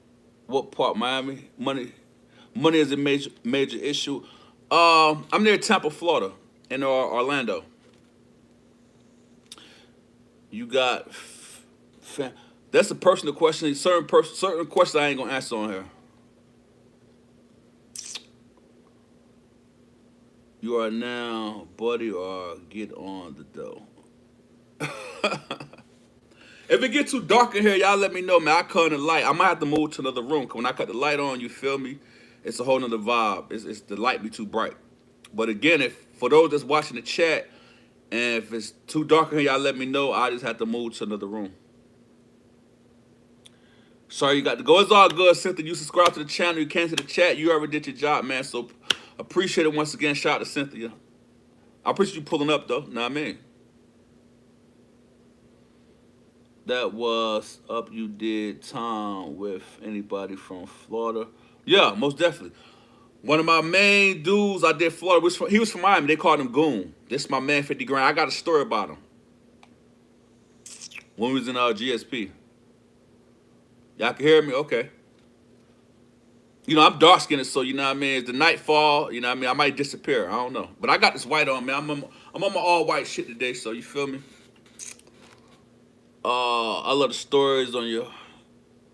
What part? Miami. Money is a major issue. I'm near Tampa, Florida, in Orlando. You got. That's a personal question. Certain questions I ain't gonna answer on here. You are now, buddy, or get on the dough. If it get too dark in here, y'all let me know, man. I cut the light. I might have to move to another room. Cause when I cut the light on, you feel me? It's a whole nother vibe. It's the light be too bright. But again, if for those that's watching the chat, and if it's too dark in here, y'all let me know. I just have to move to another room. Sorry, you got to go. It's all good, Cynthia. You subscribe to the channel. You came to the chat. You already did your job, man. So appreciate it once again. Shout out to Cynthia. I appreciate you pulling up, though. Know what I mean? That was up. You did time with anybody from Florida? Yeah, most definitely. One of my main dudes I did Florida. He was from Miami. They called him Goon. This is my man, 50 grand. I got a story about him. When we was in our GSP. Y'all can hear me? Okay. You know, I'm dark skinned, so you know what I mean? It's the nightfall, you know what I mean? I might disappear. I don't know. But I got this white on, man. I'm on my all white shit today, so you feel me? I love the stories on your.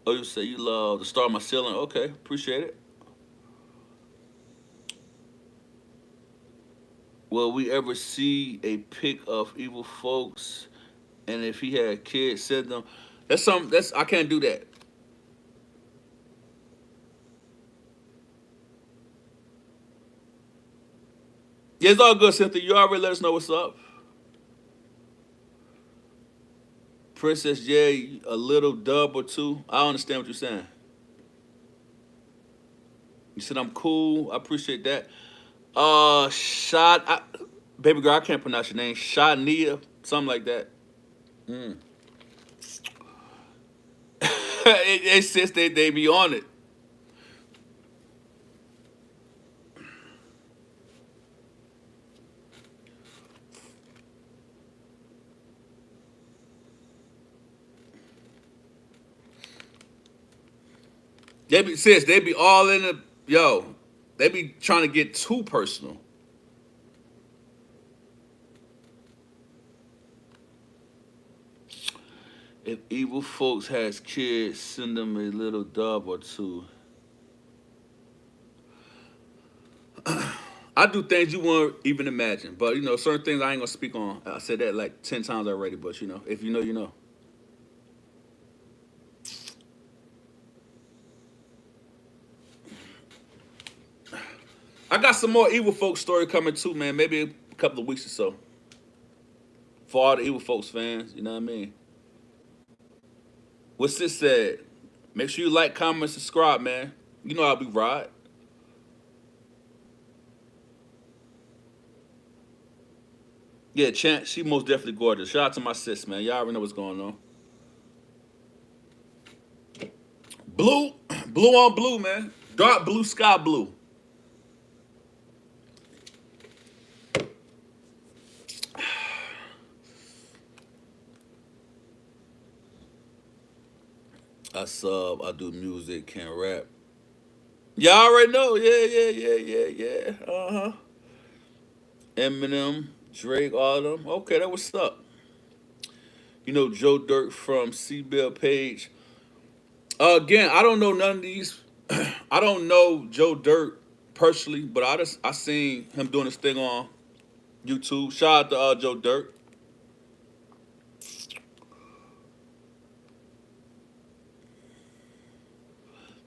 Oh, you say you love the star on my ceiling. Okay, appreciate it. Will we ever see a pic of evil folks? And if he had kids, send them. That's I can't do that. Yeah, it's all good, Cynthia. You already let us know what's up. Princess J, a little dub or two. I understand what you're saying. You said I'm cool. I appreciate that. Baby girl, I can't pronounce your name. Shania, something like that. Mm. it says they be on it. They be sis, they be all in the yo. They be trying to get too personal. If evil folks has kids, send them a little dove or two. I do things you won't even imagine, but you know certain things I ain't gonna speak on. I said that like 10 times already, but you know if you know, you know. I got some more evil folks story coming too, man. Maybe a couple of weeks or so. For all the evil folks fans, you know what I mean. What's this said? Make sure you like, comment, subscribe, man. You know how we ride. Yeah, Chance, she most definitely gorgeous. Shout out to my sis, man. Y'all already know what's going on. Blue, blue on blue, man. Dark blue, sky blue. I sub, I do music, can't rap. Y'all already know. Yeah, yeah, yeah, yeah, yeah. Uh-huh. Eminem, Drake, all of them. Okay, that what's up. You know Joe Dirt from C-Bill Page. Again, I don't know none of these. I don't know Joe Dirt personally, but I seen him doing this thing on YouTube. Shout out to Joe Dirt.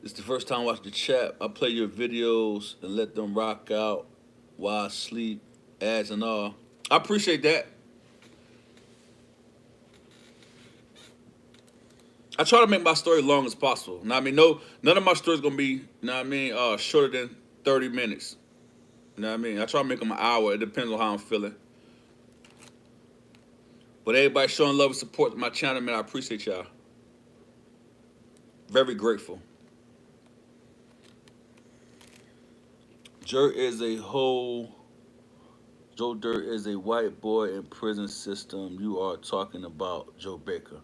It's the first time I watch the chat. I play your videos and let them rock out while I sleep, ads and all. I appreciate that. I try to make my story long as possible. Now I mean, no, none of my stories gonna be, you know what I mean, shorter than 30 minutes. You know what I mean? I try to make them an hour. It depends on how I'm feeling. But everybody showing love and support to my channel, man. I appreciate y'all. Very grateful. Dirt is a whole. Joe Dirt is a white boy in prison system. You are talking about Joe Baker.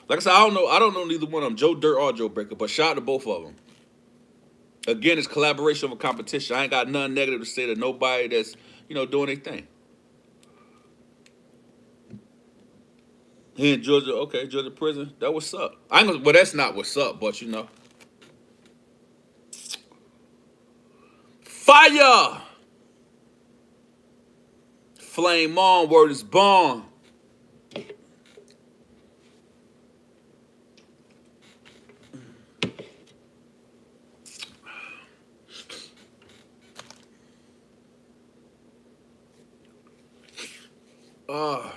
Like I said, I don't know neither one of them, Joe Dirt or Joe Baker, but shout out to both of them. Again, it's collaboration over competition. I ain't got nothing negative to say to nobody that's, you know, doing their thing. He in Georgia, okay, Georgia prison. That what's up. I ain't gonna, well, that's not what's up, but you know. Fire! Flame on, word is born. Uh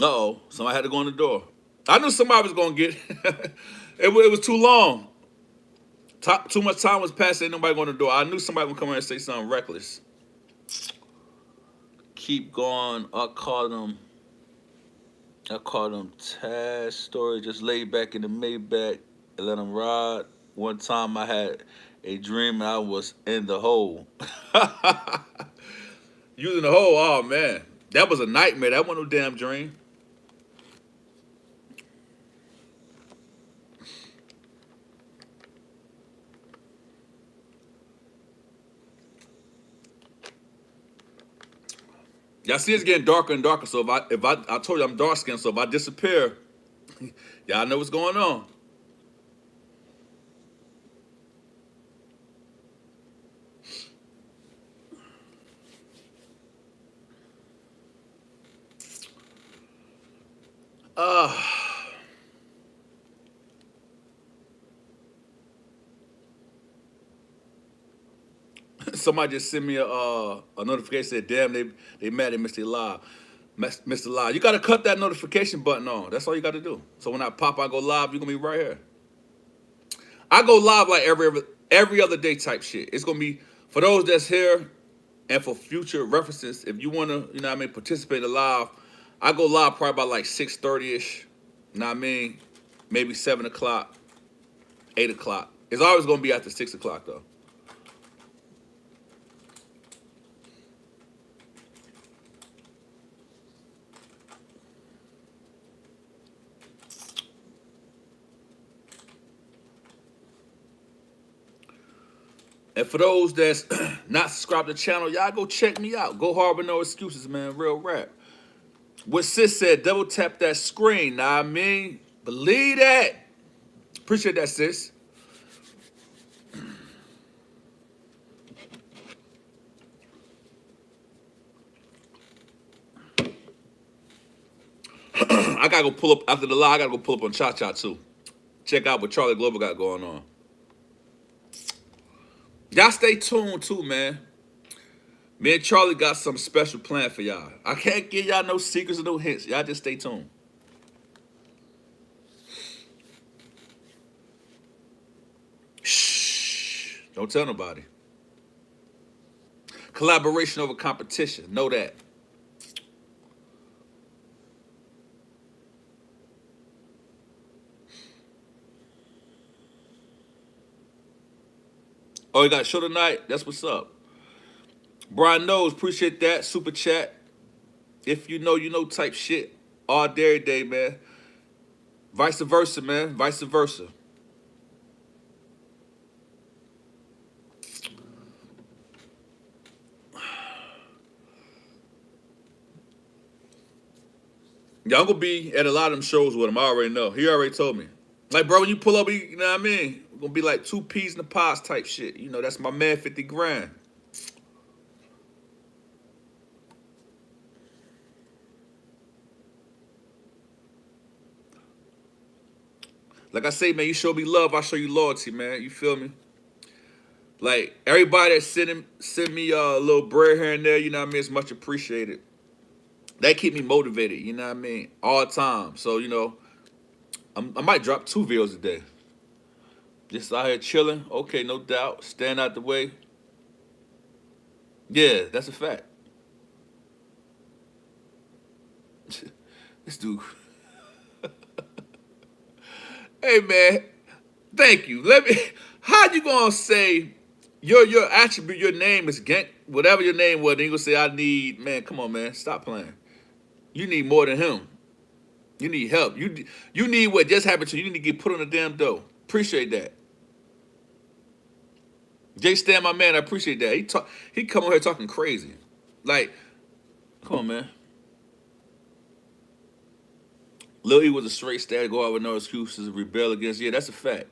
oh, somebody had to go in the door. I knew somebody was gonna get it was too long. Too much time was passing, ain't nobody going to the door. I knew somebody would come in and say something reckless. Keep going. I called them Taz story. Just laid back in the Maybach and let them ride. One time I had a dream and I was in the hole. Using the hole, oh man. That was a nightmare. That wasn't no damn dream. Y'all see it's getting darker and darker. So I told you I'm dark skinned, so if I disappear, y'all know what's going on. Uh Somebody just sent me a notification said, "Damn, they mad at Mr. Live, Mr. Live." You gotta cut that notification button on. That's all you gotta do. So when I go live, you're gonna be right here. I go live like every other day type shit. It's gonna be for those that's here and for future references. If you wanna, you know what I mean, participate in live, I go live probably about like 6:30ish. Know what I mean? Maybe 7 o'clock, 8 o'clock. It's always gonna be after 6 o'clock though. And for those that's not subscribed to the channel, y'all go check me out. Go hard with no excuses, man. Real rap. What sis said, double tap that screen. Nah, I mean, believe that. Appreciate that, sis. I gotta go pull up after the live. I gotta go pull up on Cha Cha too. Check out what Charlie Glover got going on. Y'all stay tuned too, man. Me and Charlie got some special plan for y'all. I can't give y'all no secrets or no hints. Y'all just stay tuned. Shh. Don't tell nobody. Collaboration over competition. Know that. Oh, you got a show tonight? That's what's up. Brian knows. Appreciate that. Super chat. If you know type shit. All day, every day, man. Vice versa, man. Vice versa. Yeah, I'm gonna be at a lot of them shows with him. I already know. He already told me. Like, bro, when you pull up, you know what I mean? We're gonna be like 2 peas in the pots type shit. You know, that's my man, 50 grand. Like I say, man, you show me love, I show you loyalty, man. You feel me? Like, everybody that send me a little bread here and there, you know what I mean? It's much appreciated. That keep me motivated, you know what I mean? All the time. So, you know, I might drop 2 videos a day. Just out here chilling. Okay, no doubt. Stand out the way. Yeah, that's a fact. This dude. Hey, man. Thank you. Let me. How you gonna say your attribute, your name is Gank, whatever your name was, and you gonna say I need, man? Come on, man. Stop playing. You need more than him. You need help. You need what just happened to you. You need to get put on the damn dough. Appreciate that. Jay Stan, my man, I appreciate that. He come on here talking crazy. Like, come on, man. Lil E was a straight stat, go out with no excuses, rebel against. Yeah, that's a fact.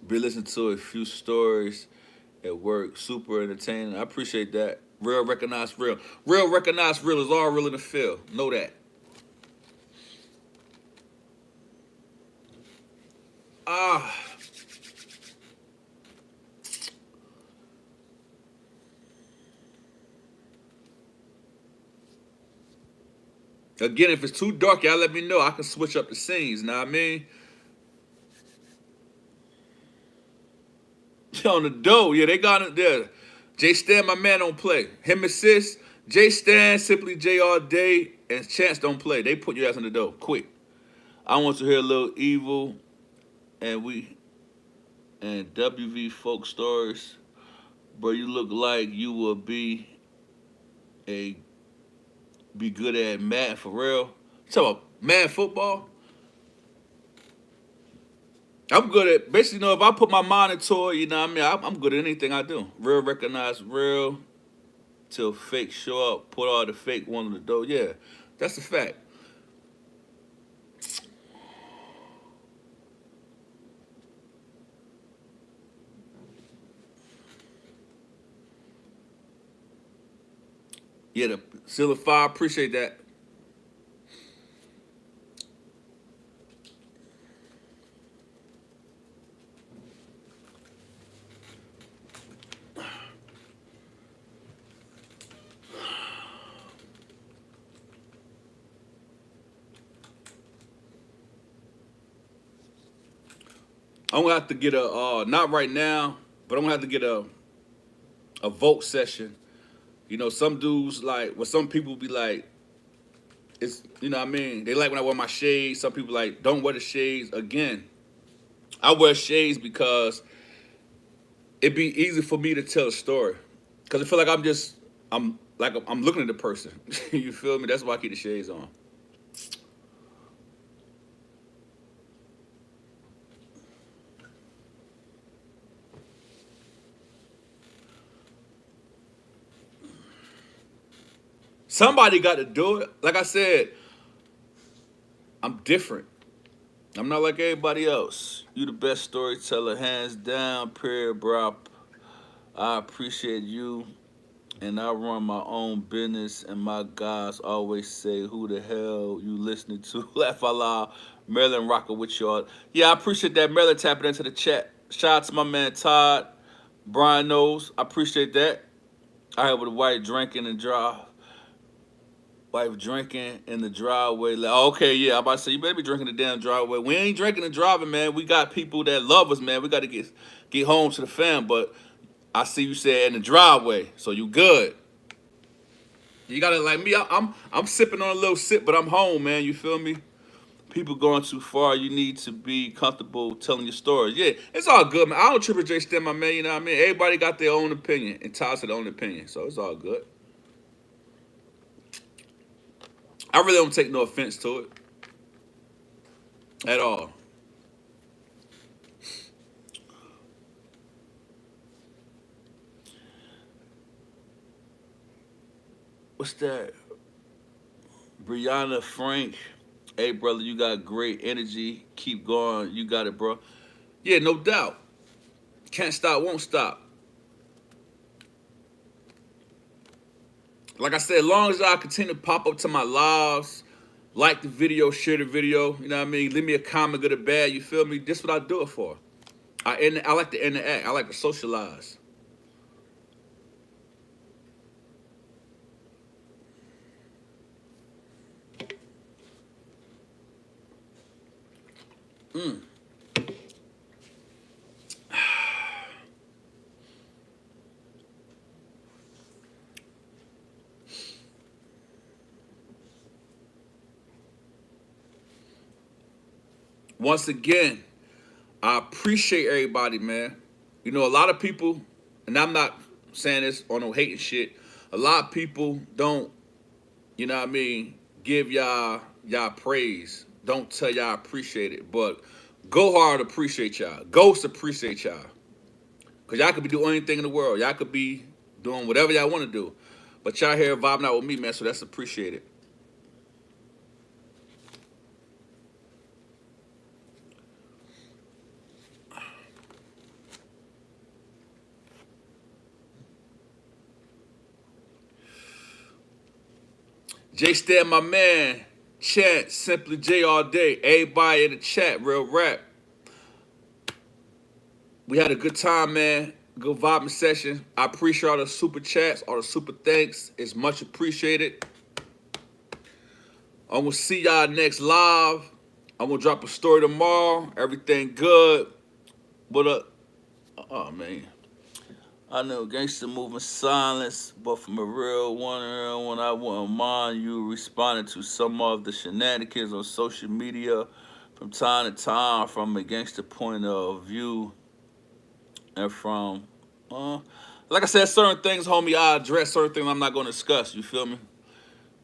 Been listening to a few stories at work. Super entertaining. I appreciate that. Real recognize real. Real recognize real is all real in the field. Know that. Ah. Again, if it's too dark, y'all let me know. I can switch up the scenes. Know what I mean? On the dough, yeah, they got it there. Jay Stan, my man, don't play. Him assist. Jay Stan, Simply J all day, and Chance don't play. They put your ass on the dough. Quick. I want to hear a little evil and WV folk stories. Bro, you look like you will be good at Madden for real. So about Madden football. I'm good at basically, you know, if I put my mind into it, you know what I mean? I'm good at anything I do. Real recognize real till fake show up, put all the fake one on the door. Yeah, that's a fact. Yeah, the Silver Fire, appreciate that. I'm gonna have to get a not right now, but I'm gonna have to get a vote session You know, some dudes like, well, some people be like, it's, you know what I mean? They like when I wear my shades. Some people like, don't wear the shades. Again, I wear shades because it'd be easy for me to tell a story. Because I feel like I'm looking at the person. You feel me? That's why I keep the shades on. Somebody got to do it. Like I said, I'm different. I'm not like everybody else. You the best storyteller, hands down, period, bro. I appreciate you, and I run my own business, and my guys always say, who the hell you listening to? Laugh out loud. Maryland rocking with y'all. Yeah, I appreciate that. Maryland tapping into the chat. Shout out to my man Todd. Brian knows. I appreciate that. I had with a white drinking and drive. Wife drinking in the driveway. Like, oh, okay, yeah, I'm about to say, you better be drinking the damn driveway. We ain't drinking and driving, man. We got people that love us, man. We got to get home to the fam. But I see you said in the driveway, so you good. You gotta like me. I'm sipping on a little sip, but I'm home, man. You feel me? People going too far. You need to be comfortable telling your stories. Yeah, it's all good, man. I don't Triple J stand my man. You know what I mean? Everybody got their own opinion, and Todd's their own opinion, so it's all good. I really don't take no offense to it at all. What's that? Brianna Frank. Hey, brother, you got great energy. Keep going. You got it, bro. Yeah, no doubt. Can't stop, won't stop. Like I said, as long as I continue to pop up to my lives, like the video, share the video, you know what I mean? Leave me a comment, good or bad, you feel me? This is what I do it for. I like to interact. I like to socialize. Mm. Once again, I appreciate everybody, man. You know, a lot of people, and I'm not saying this on no hating shit, a lot of people don't, you know what I mean, give y'all praise. Don't tell y'all appreciate it. But Go Hard appreciate y'all. Ghost appreciate y'all. Cause y'all could be doing anything in the world. Y'all could be doing whatever y'all want to do. But y'all here vibing out with me, man, so that's appreciated. J Stan, my man. Chat, simply J all day. Everybody in the chat, real rap. We had a good time, man. Good vibing session. I appreciate all the super chats, all the super thanks. It's much appreciated. I'm gonna see y'all next live. I'm gonna drop a story tomorrow. Everything good. What up? Oh man. I know gangster moving silence, but from a real one, I wouldn't mind you responding to some of the shenanigans on social media from time to time from a gangster point of view and from, uh, like I said, certain things, homie, I address certain things I'm not gonna discuss. You feel me?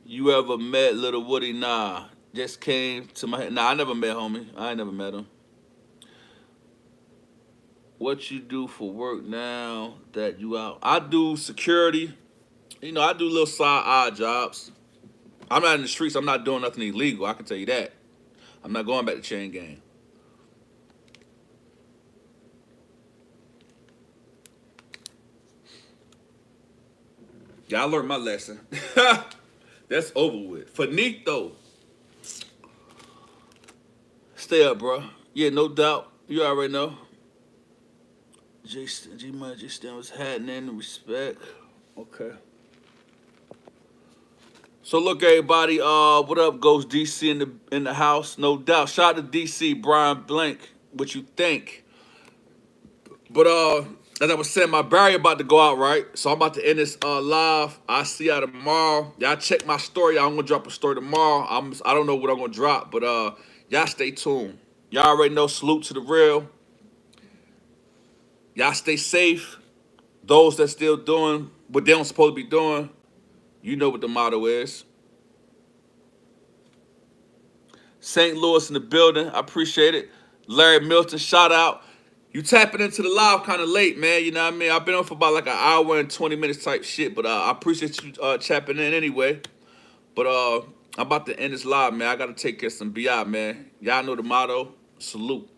You ever met Little Woody? Nah, just came to my head. Nah, I never met homie. I ain't never met him. What you do for work now that you out? I do security. You know, I do little side odd jobs. I'm not in the streets. I'm not doing nothing illegal. I can tell you that. I'm not going back to chain gang. Yeah, I learned my lesson. That's over with. Finito. Stay up, bro. Yeah, no doubt. You already know. G Money J Stan was happening. Respect. Okay. So look, everybody. What up? Goes DC in the house, no doubt. Shout out to DC, Brian Blank. What you think? But as I was saying, my barrier about to go out, right? So I'm about to end this live. I'll see y'all tomorrow. Y'all check my story. I'm gonna drop a story tomorrow. I don't know what I'm gonna drop, but y'all stay tuned. Y'all already know. Salute to the real. Y'all stay safe. Those that still doing what they don't supposed to be doing, you know what the motto is. St. Louis in the building. I appreciate it. Larry Milton, shout out. You tapping into the live kind of late, man. You know what I mean? I've been on for about like an hour and 20 minutes type shit, but I appreciate you tapping in anyway. But I'm about to end this live, man. I got to take care of some BI, man. Y'all know the motto. Salute.